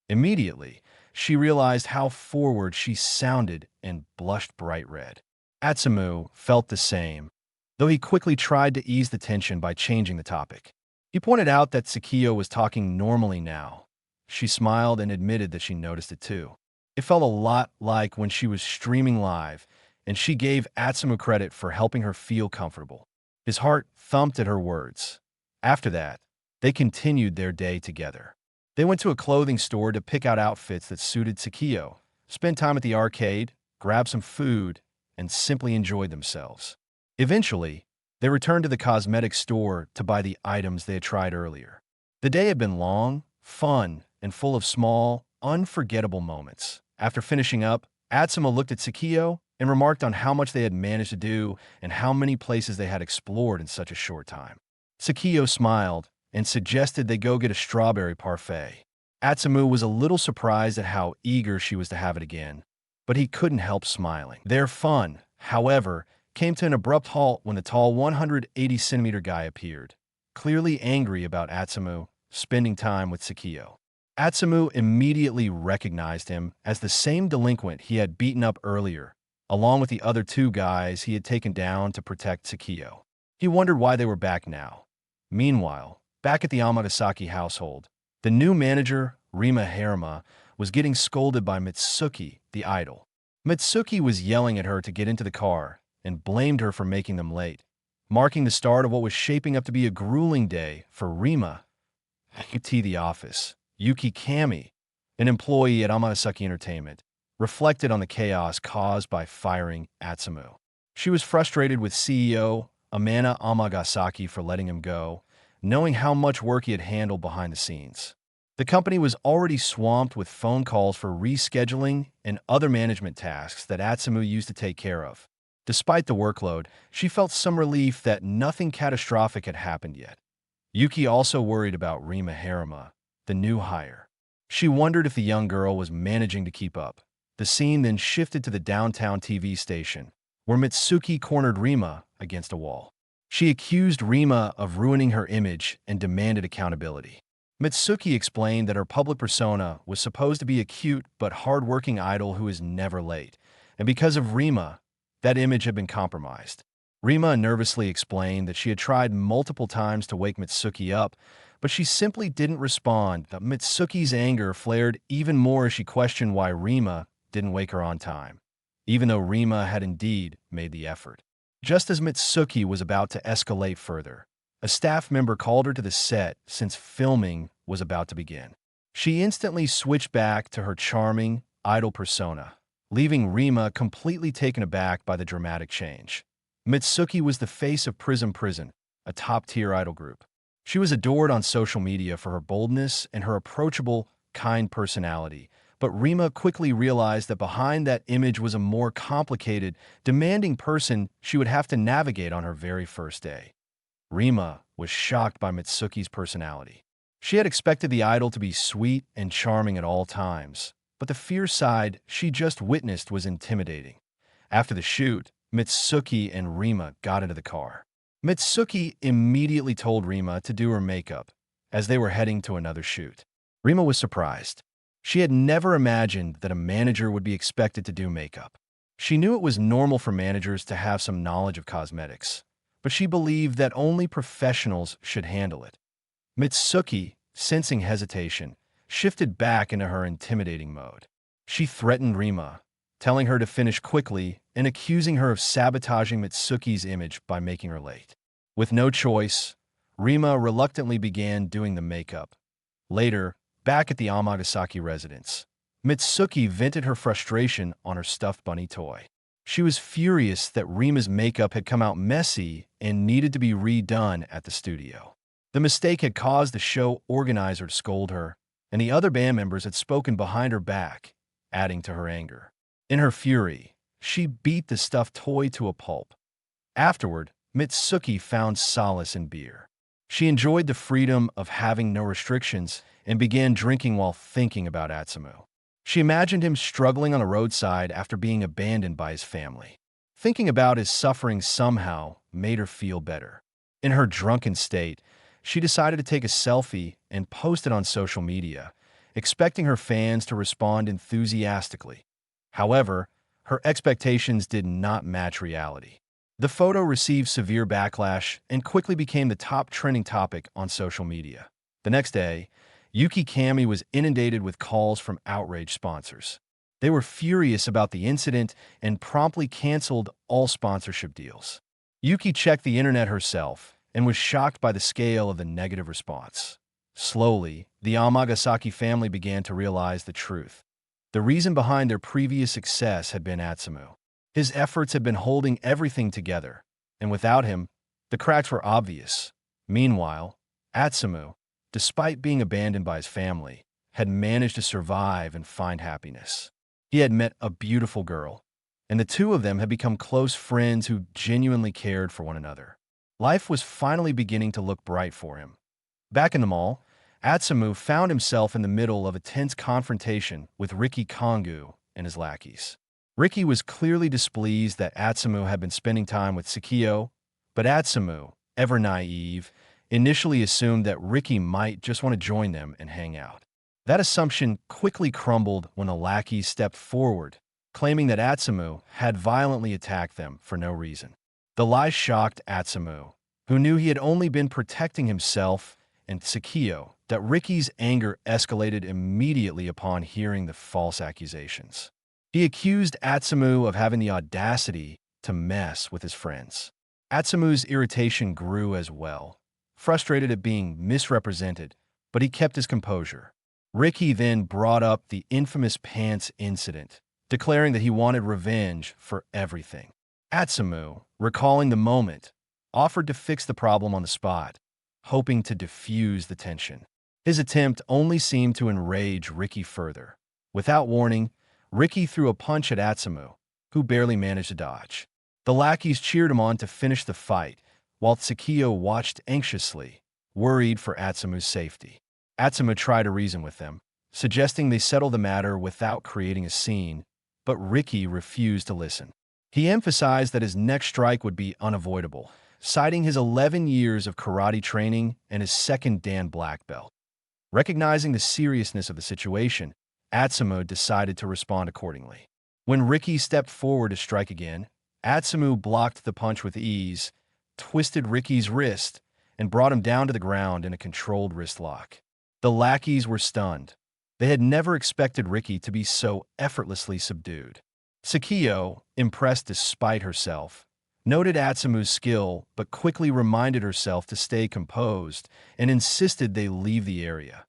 Immediately, she realized how forward she sounded and blushed bright red. Atsumu felt the same, though he quickly tried to ease the tension by changing the topic. He pointed out that Takio was talking normally now. She smiled and admitted that she noticed it too. It felt a lot like when she was streaming live, and she gave Atsumu credit for helping her feel comfortable. His heart thumped at her words. After that, they continued their day together. They went to a clothing store to pick out outfits that suited Takio, spent time at the arcade, grabbed some food, and simply enjoyed themselves. Eventually, they returned to the cosmetics store to buy the items they had tried earlier. The day had been long, fun, and full of small, unforgettable moments. After finishing up, Atsumu looked at Takio and remarked on how much they had managed to do and how many places they had explored in such a short time. Takio smiled and suggested they go get a strawberry parfait. Atsumu was a little surprised at how eager she was to have it again, but he couldn't help smiling. Their fun, however, came to an abrupt halt when the tall 180-centimeter guy appeared, clearly angry about Atsumu spending time with Takio. Atsumu immediately recognized him as the same delinquent he had beaten up earlier, along with the other two guys he had taken down to protect Takio. He wondered why they were back now. Meanwhile, back at the Amagasaki household, the new manager, Rima Harem, was getting scolded by Mitsuki, the idol. Mitsuki was yelling at her to get into the car and blamed her for making them late, marking the start of what was shaping up to be a grueling day for Rima. At the office, Yuki Kami, an employee at Amagasaki Entertainment, reflected on the chaos caused by firing Atsumu. She was frustrated with CEO Amana Amagasaki for letting him go, knowing how much work he had handled behind the scenes. The company was already swamped with phone calls for rescheduling and other management tasks that Atsumu used to take care of. Despite the workload, she felt some relief that nothing catastrophic had happened yet. Yuki also worried about Rima Harem, the new hire. She wondered if the young girl was managing to keep up. The scene then shifted to the downtown TV station, where Mitsuki cornered Rima against a wall. She accused Rima of ruining her image and demanded accountability. Mitsuki explained that her public persona was supposed to be a cute but hard-working idol who is never late, and because of Rima, that image had been compromised. Rima nervously explained that she had tried multiple times to wake Mitsuki up, but she simply didn't respond. Mitsuki's anger flared even more as she questioned why Rima didn't wake her on time, even though Rima had indeed made the effort. Just as Mitsuki was about to escalate further, a staff member called her to the set since filming was about to begin. She instantly switched back to her charming, idol persona, leaving Rima completely taken aback by the dramatic change. Mitsuki was the face of Prison, a top-tier idol group. She was adored on social media for her boldness and her approachable, kind personality, but Rima quickly realized that behind that image was a more complicated, demanding person she would have to navigate on her very first day. Rima was shocked by Mitsuki's personality. She had expected the idol to be sweet and charming at all times, but the fierce side she just witnessed was intimidating. After the shoot, Mitsuki and Rima got into the car. Mitsuki immediately told Rima to do her makeup, as they were heading to another shoot. Rima was surprised. She had never imagined that a manager would be expected to do makeup. She knew it was normal for managers to have some knowledge of cosmetics, but she believed that only professionals should handle it. Mitsuki, sensing hesitation, shifted back into her intimidating mode. She threatened Rima, telling her to finish quickly and accusing her of sabotaging Mitsuki's image by making her late. With no choice, Rima reluctantly began doing the makeup. Later, back at the Amagasaki residence, Mitsuki vented her frustration on her stuffed bunny toy. She was furious that Rima's makeup had come out messy and needed to be redone at the studio. The mistake had caused the show organizer to scold her, and the other band members had spoken behind her back, adding to her anger. In her fury, she beat the stuffed toy to a pulp. Afterward, Mitsuki found solace in beer. She enjoyed the freedom of having no restrictions and began drinking while thinking about Atsumu. She imagined him struggling on the roadside after being abandoned by his family. Thinking about his suffering somehow made her feel better. In her drunken state, she decided to take a selfie and post it on social media, expecting her fans to respond enthusiastically. However, her expectations did not match reality. The photo received severe backlash and quickly became the top trending topic on social media. The next day, Yuki Kami was inundated with calls from outraged sponsors. They were furious about the incident and promptly canceled all sponsorship deals. Yuki checked the internet herself and was shocked by the scale of the negative response. Slowly, the Amagasaki family began to realize the truth. The reason behind their previous success had been Atsumu. His efforts had been holding everything together, and without him, the cracks were obvious. Meanwhile, Atsumu, despite being abandoned by his family, had managed to survive and find happiness. He had met a beautiful girl, and the two of them had become close friends who genuinely cared for one another. Life was finally beginning to look bright for him. Back in the mall, Atsumu found himself in the middle of a tense confrontation with Riki Kongu and his lackeys. Riki was clearly displeased that Atsumu had been spending time with Takio, but Atsumu, ever naive, initially assumed that Riki might just want to join them and hang out. That assumption quickly crumbled when the lackeys stepped forward, claiming that Atsumu had violently attacked them for no reason. The lie shocked Atsumu, who knew he had only been protecting himself, and Takio, that Riki's anger escalated immediately upon hearing the false accusations. He accused Atsumu of having the audacity to mess with his friends. Atsumu's irritation grew as well, frustrated at being misrepresented, but he kept his composure. Riki then brought up the infamous pants incident, declaring that he wanted revenge for everything. Atsumu, recalling the moment, offered to fix the problem on the spot, hoping to diffuse the tension. His attempt only seemed to enrage Riki further. Without warning, Riki threw a punch at Atsumu, who barely managed to dodge. The lackeys cheered him on to finish the fight, while Takio watched anxiously, worried for Atsumu's safety. Atsumu tried to reason with them, suggesting they settle the matter without creating a scene, but Riki refused to listen. He emphasized that his next strike would be unavoidable, citing his 11 years of karate training and his second Dan black belt. Recognizing the seriousness of the situation, Atsumu decided to respond accordingly. When Riki stepped forward to strike again, Atsumu blocked the punch with ease, twisted Riki's wrist, and brought him down to the ground in a controlled wrist lock. The lackeys were stunned. They had never expected Riki to be so effortlessly subdued. Takio, impressed despite herself, noted Atsumu's skill but quickly reminded herself to stay composed and insisted they leave the area.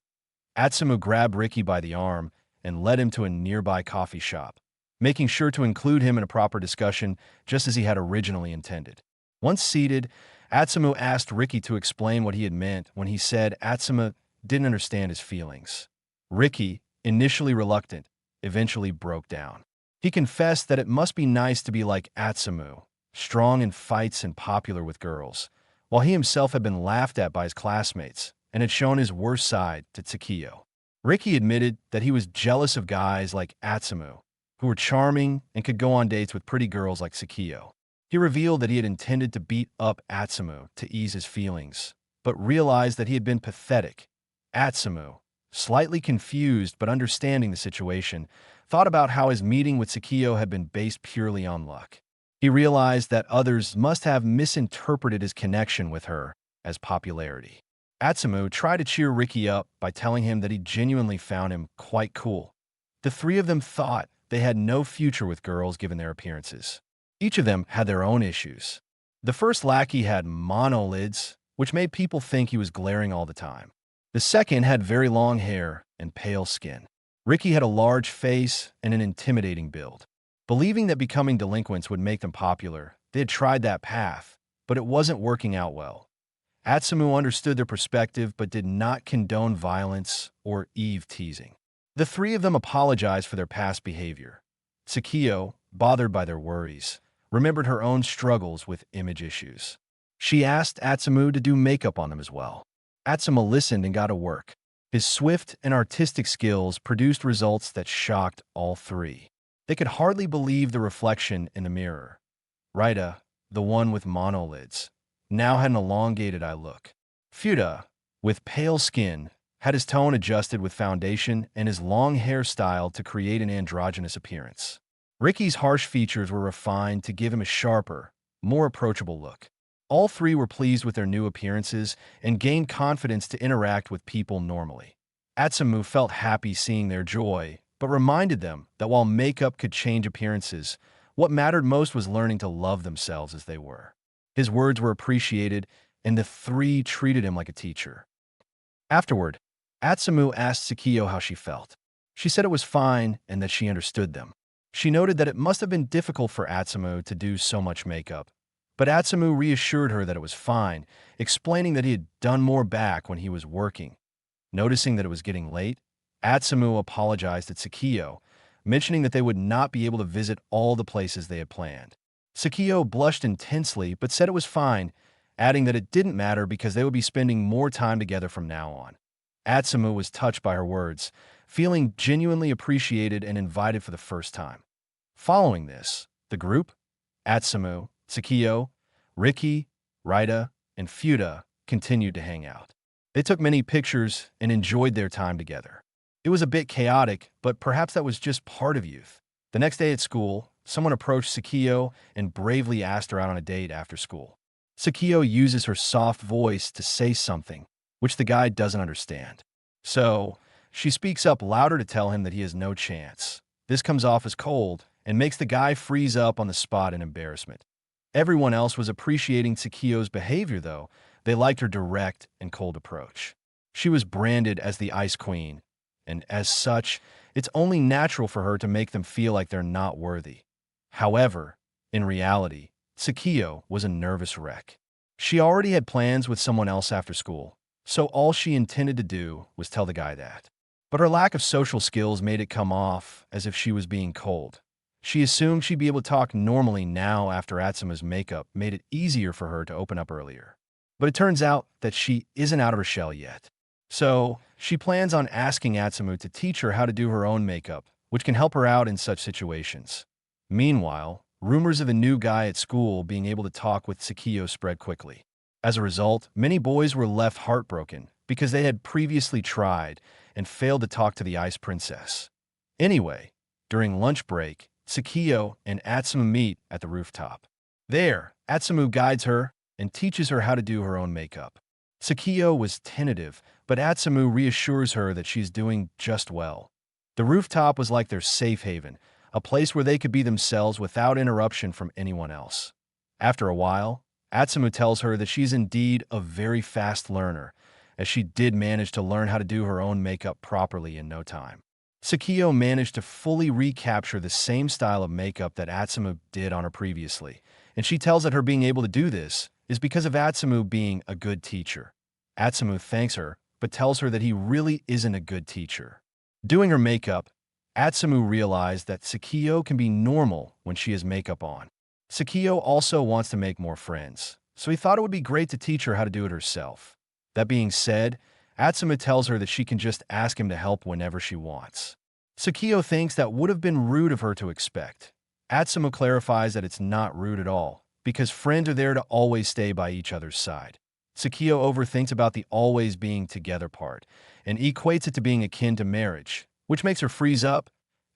Atsumu grabbed Riki by the arm and led him to a nearby coffee shop, making sure to include him in a proper discussion just as he had originally intended. Once seated, Atsumu asked Riki to explain what he had meant when he said Atsumu didn't understand his feelings. Riki, initially reluctant, eventually broke down. He confessed that it must be nice to be like Atsumu, strong in fights and popular with girls, while he himself had been laughed at by his classmates and had shown his worst side to Takio. Riki admitted that he was jealous of guys like Atsumu, who were charming and could go on dates with pretty girls like Takio. He revealed that he had intended to beat up Atsumu to ease his feelings, but realized that he had been pathetic. Atsumu, slightly confused but understanding the situation, thought about how his meeting with Takio had been based purely on luck. He realized that others must have misinterpreted his connection with her as popularity. Atsumu tried to cheer Riki up by telling him that he genuinely found him quite cool. The three of them thought they had no future with girls given their appearances. Each of them had their own issues. The first lackey had monolids, which made people think he was glaring all the time. The second had very long hair and pale skin. Riki had a large face and an intimidating build. Believing that becoming delinquents would make them popular, they had tried that path, but it wasn't working out well. Atsumu understood their perspective but did not condone violence or eve-teasing. The three of them apologized for their past behavior. Takio, bothered by their worries, remembered her own struggles with image issues. She asked Atsumu to do makeup on them as well. Atsumu listened and got to work. His swift and artistic skills produced results that shocked all three. They could hardly believe the reflection in the mirror. Raida, the one with monolids, now had an elongated eye look. Fuda, with pale skin, had his tone adjusted with foundation and his long hair styled to create an androgynous appearance. Riki's harsh features were refined to give him a sharper, more approachable look. All three were pleased with their new appearances and gained confidence to interact with people normally. Atsumu felt happy seeing their joy, but reminded them that while makeup could change appearances, what mattered most was learning to love themselves as they were. His words were appreciated, and the three treated him like a teacher. Afterward, Atsumu asked Takio how she felt. She said it was fine and that she understood them. She noted that it must have been difficult for Atsumu to do so much makeup, but Atsumu reassured her that it was fine, explaining that he had done more back when he was working. Noticing that it was getting late, Atsumu apologized to Takio, mentioning that they would not be able to visit all the places they had planned. Takio blushed intensely but said it was fine, adding that it didn't matter because they would be spending more time together from now on. Atsumu was touched by her words, feeling genuinely appreciated and invited for the first time. Following this, the group, Atsumu, Takio, Riki, Raida, and Fuda, continued to hang out. They took many pictures and enjoyed their time together. It was a bit chaotic, but perhaps that was just part of youth. The next day at school, someone approached Takio and bravely asked her out on a date after school. Takio uses her soft voice to say something, which the guy doesn't understand. So, she speaks up louder to tell him that he has no chance. This comes off as cold and makes the guy freeze up on the spot in embarrassment. Everyone else was appreciating Takio's behavior, though. They liked her direct and cold approach. She was branded as the Ice Queen, and as such, it's only natural for her to make them feel like they're not worthy. However, in reality, Takio was a nervous wreck. She already had plans with someone else after school, so all she intended to do was tell the guy that. But her lack of social skills made it come off as if she was being cold. She assumed she'd be able to talk normally now after Atsumu's makeup made it easier for her to open up earlier. But it turns out that she isn't out of her shell yet. So, she plans on asking Atsumu to teach her how to do her own makeup, which can help her out in such situations. Meanwhile, rumors of a new guy at school being able to talk with Takio spread quickly. As a result, many boys were left heartbroken because they had previously tried and failed to talk to the Ice Princess. Anyway, during lunch break, Takio and Atsumu meet at the rooftop. There, Atsumu guides her and teaches her how to do her own makeup. Takio was tentative, but Atsumu reassures her that she's doing just well. The rooftop was like their safe haven, a place where they could be themselves without interruption from anyone else. After a while, Atsumu tells her that she's indeed a very fast learner, as she did manage to learn how to do her own makeup properly in no time. Takio managed to fully recapture the same style of makeup that Atsumu did on her previously, and she tells that her being able to do this is because of Atsumu being a good teacher. Atsumu thanks her, but tells her that he really isn't a good teacher. Doing her makeup, Atsumu realized that Takio can be normal when she has makeup on. Takio also wants to make more friends, so he thought it would be great to teach her how to do it herself. That being said, Atsumu tells her that she can just ask him to help whenever she wants. Takio thinks that would have been rude of her to expect. Atsumu clarifies that it's not rude at all, because friends are there to always stay by each other's side. Takio overthinks about the always being together part, and equates it to being akin to marriage, which makes her freeze up.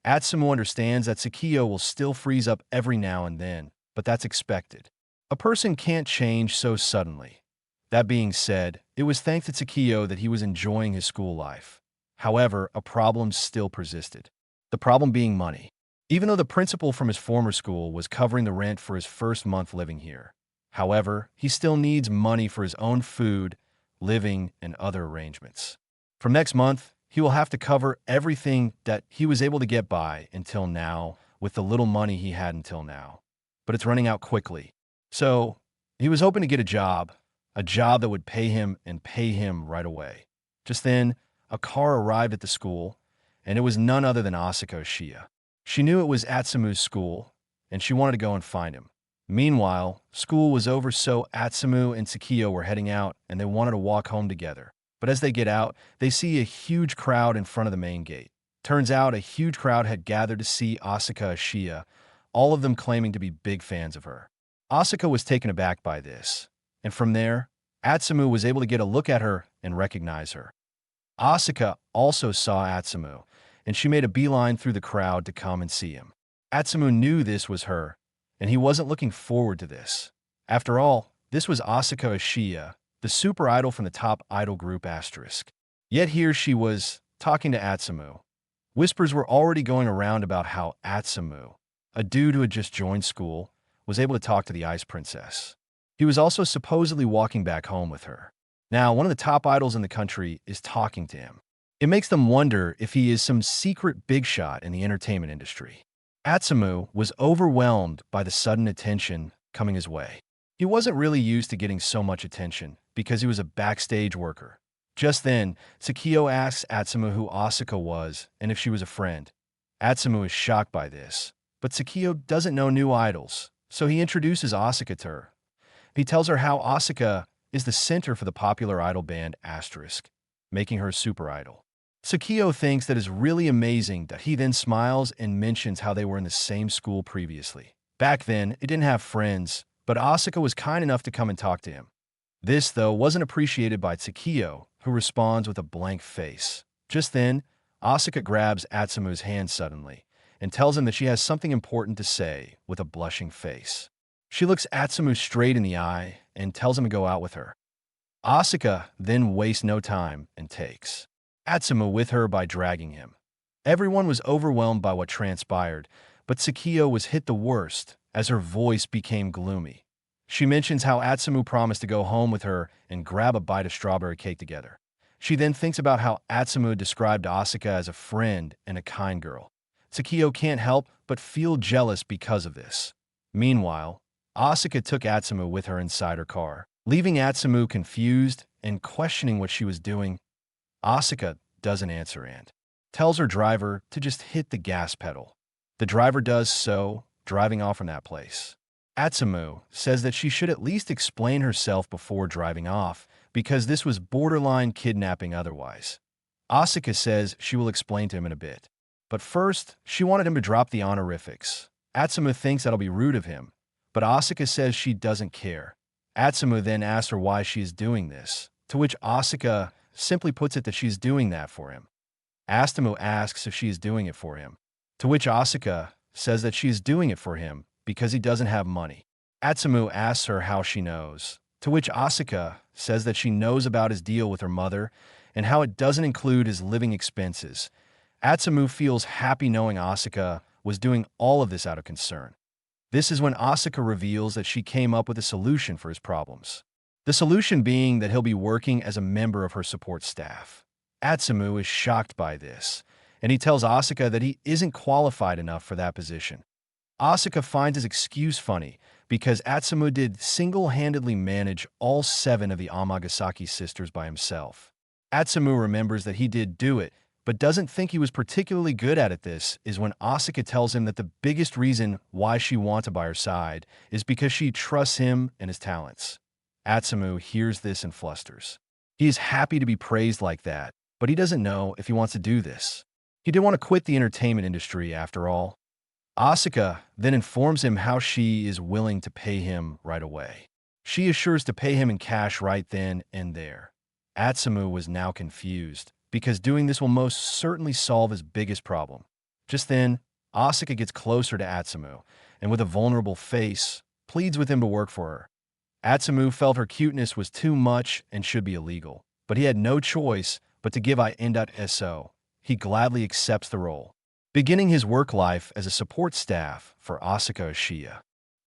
Atsumu understands that Takio will still freeze up every now and then, but that's expected. A person can't change so suddenly. That being said, it was thanks to Takio that he was enjoying his school life. However, a problem still persisted. The problem being money. Even though the principal from his former school was covering the rent for his first month living here. However, he still needs money for his own food, living, and other arrangements. From next month, he will have to cover everything that he was able to get by until now with the little money he had until now. But it's running out quickly. So, he was hoping to get a job that would pay him and pay him right away. Just then, a car arrived at the school, and it was none other than Asuka Shia. She knew it was Atsumu's school, and she wanted to go and find him. Meanwhile, school was over, so Atsumu and Takio were heading out, and they wanted to walk home together. But as they get out, they see a huge crowd in front of the main gate. Turns out a huge crowd had gathered to see Asuka Shia, all of them claiming to be big fans of her. Asuka was taken aback by this, and from there, Atsumu was able to get a look at her and recognize her. Asuka also saw Atsumu, and she made a beeline through the crowd to come and see him. Atsumu knew this was her, and he wasn't looking forward to this. After all, this was Asuka Shia, the super idol from the top idol group Asterisk. Yet here she was, talking to Atsumu. Whispers were already going around about how Atsumu, a dude who had just joined school, was able to talk to the Ice Princess. He was also supposedly walking back home with her. Now, one of the top idols in the country is talking to him. It makes them wonder if he is some secret big shot in the entertainment industry. Atsumu was overwhelmed by the sudden attention coming his way. He wasn't really used to getting so much attention because he was a backstage worker. Just then, Takio asks Atsumu who Asuka was and if she was a friend. Atsumu is shocked by this, but Takio doesn't know new idols, so he introduces Asuka to her. He tells her how Asuka is the center for the popular idol band Asterisk, making her a super idol. Takio thinks that is really amazing that he then smiles and mentions how they were in the same school previously. Back then, it didn't have friends, but Asuka was kind enough to come and talk to him. This, though, wasn't appreciated by Takio, who responds with a blank face. Just then, Asuka grabs Atsumu's hand suddenly and tells him that she has something important to say with a blushing face. She looks Atsumu straight in the eye and tells him to go out with her. Asuka then wastes no time and takes Atsumu with her by dragging him. Everyone was overwhelmed by what transpired, but Takio was hit the worst as her voice became gloomy. She mentions how Atsumu promised to go home with her and grab a bite of strawberry cake together. She then thinks about how Atsumu described Asuka as a friend and a kind girl. Takio can't help but feel jealous because of this. Meanwhile, Asuka took Atsumu with her inside her car, leaving Atsumu confused and questioning what she was doing. Asuka doesn't answer and tells her driver to just hit the gas pedal. The driver does so, driving off from that place. Atsumu says that she should at least explain herself before driving off, because this was borderline kidnapping otherwise. Asuka says she will explain to him in a bit. But first, she wanted him to drop the honorifics. Atsumu thinks that'll be rude of him, but Asuka says she doesn't care. Atsumu then asks her why she is doing this, to which Asuka simply puts it that she's doing that for him. Atsumu asks if she is doing it for him, to which Asuka says that she is doing it for him because he doesn't have money. Atsumu asks her how she knows, to which Asuka says that she knows about his deal with her mother and how it doesn't include his living expenses. Atsumu feels happy knowing Asuka was doing all of this out of concern. This is when Asuka reveals that she came up with a solution for his problems. The solution being that he'll be working as a member of her support staff. Atsumu is shocked by this, and he tells Asuka that he isn't qualified enough for that position. Asuka finds his excuse funny because Atsumu did single-handedly manage all 7 of the Amagasaki sisters by himself. Atsumu remembers that he did do it, but doesn't think he was particularly good at it. This is when Asuka tells him that the biggest reason why she wants him by her side is because she trusts him and his talents. Atsumu hears this and flusters. He is happy to be praised like that, but he doesn't know if he wants to do this. He didn't want to quit the entertainment industry after all. Asuka then informs him how she is willing to pay him right away. She assures to pay him in cash right then and there. Atsumu was now confused, because doing this will most certainly solve his biggest problem. Just then, Asuka gets closer to Atsumu, and with a vulnerable face, pleads with him to work for her. Atsumu felt her cuteness was too much and should be illegal, but he had no choice but to give I.so. He gladly accepts the role, beginning his work life as a support staff for Asuka Ashiya.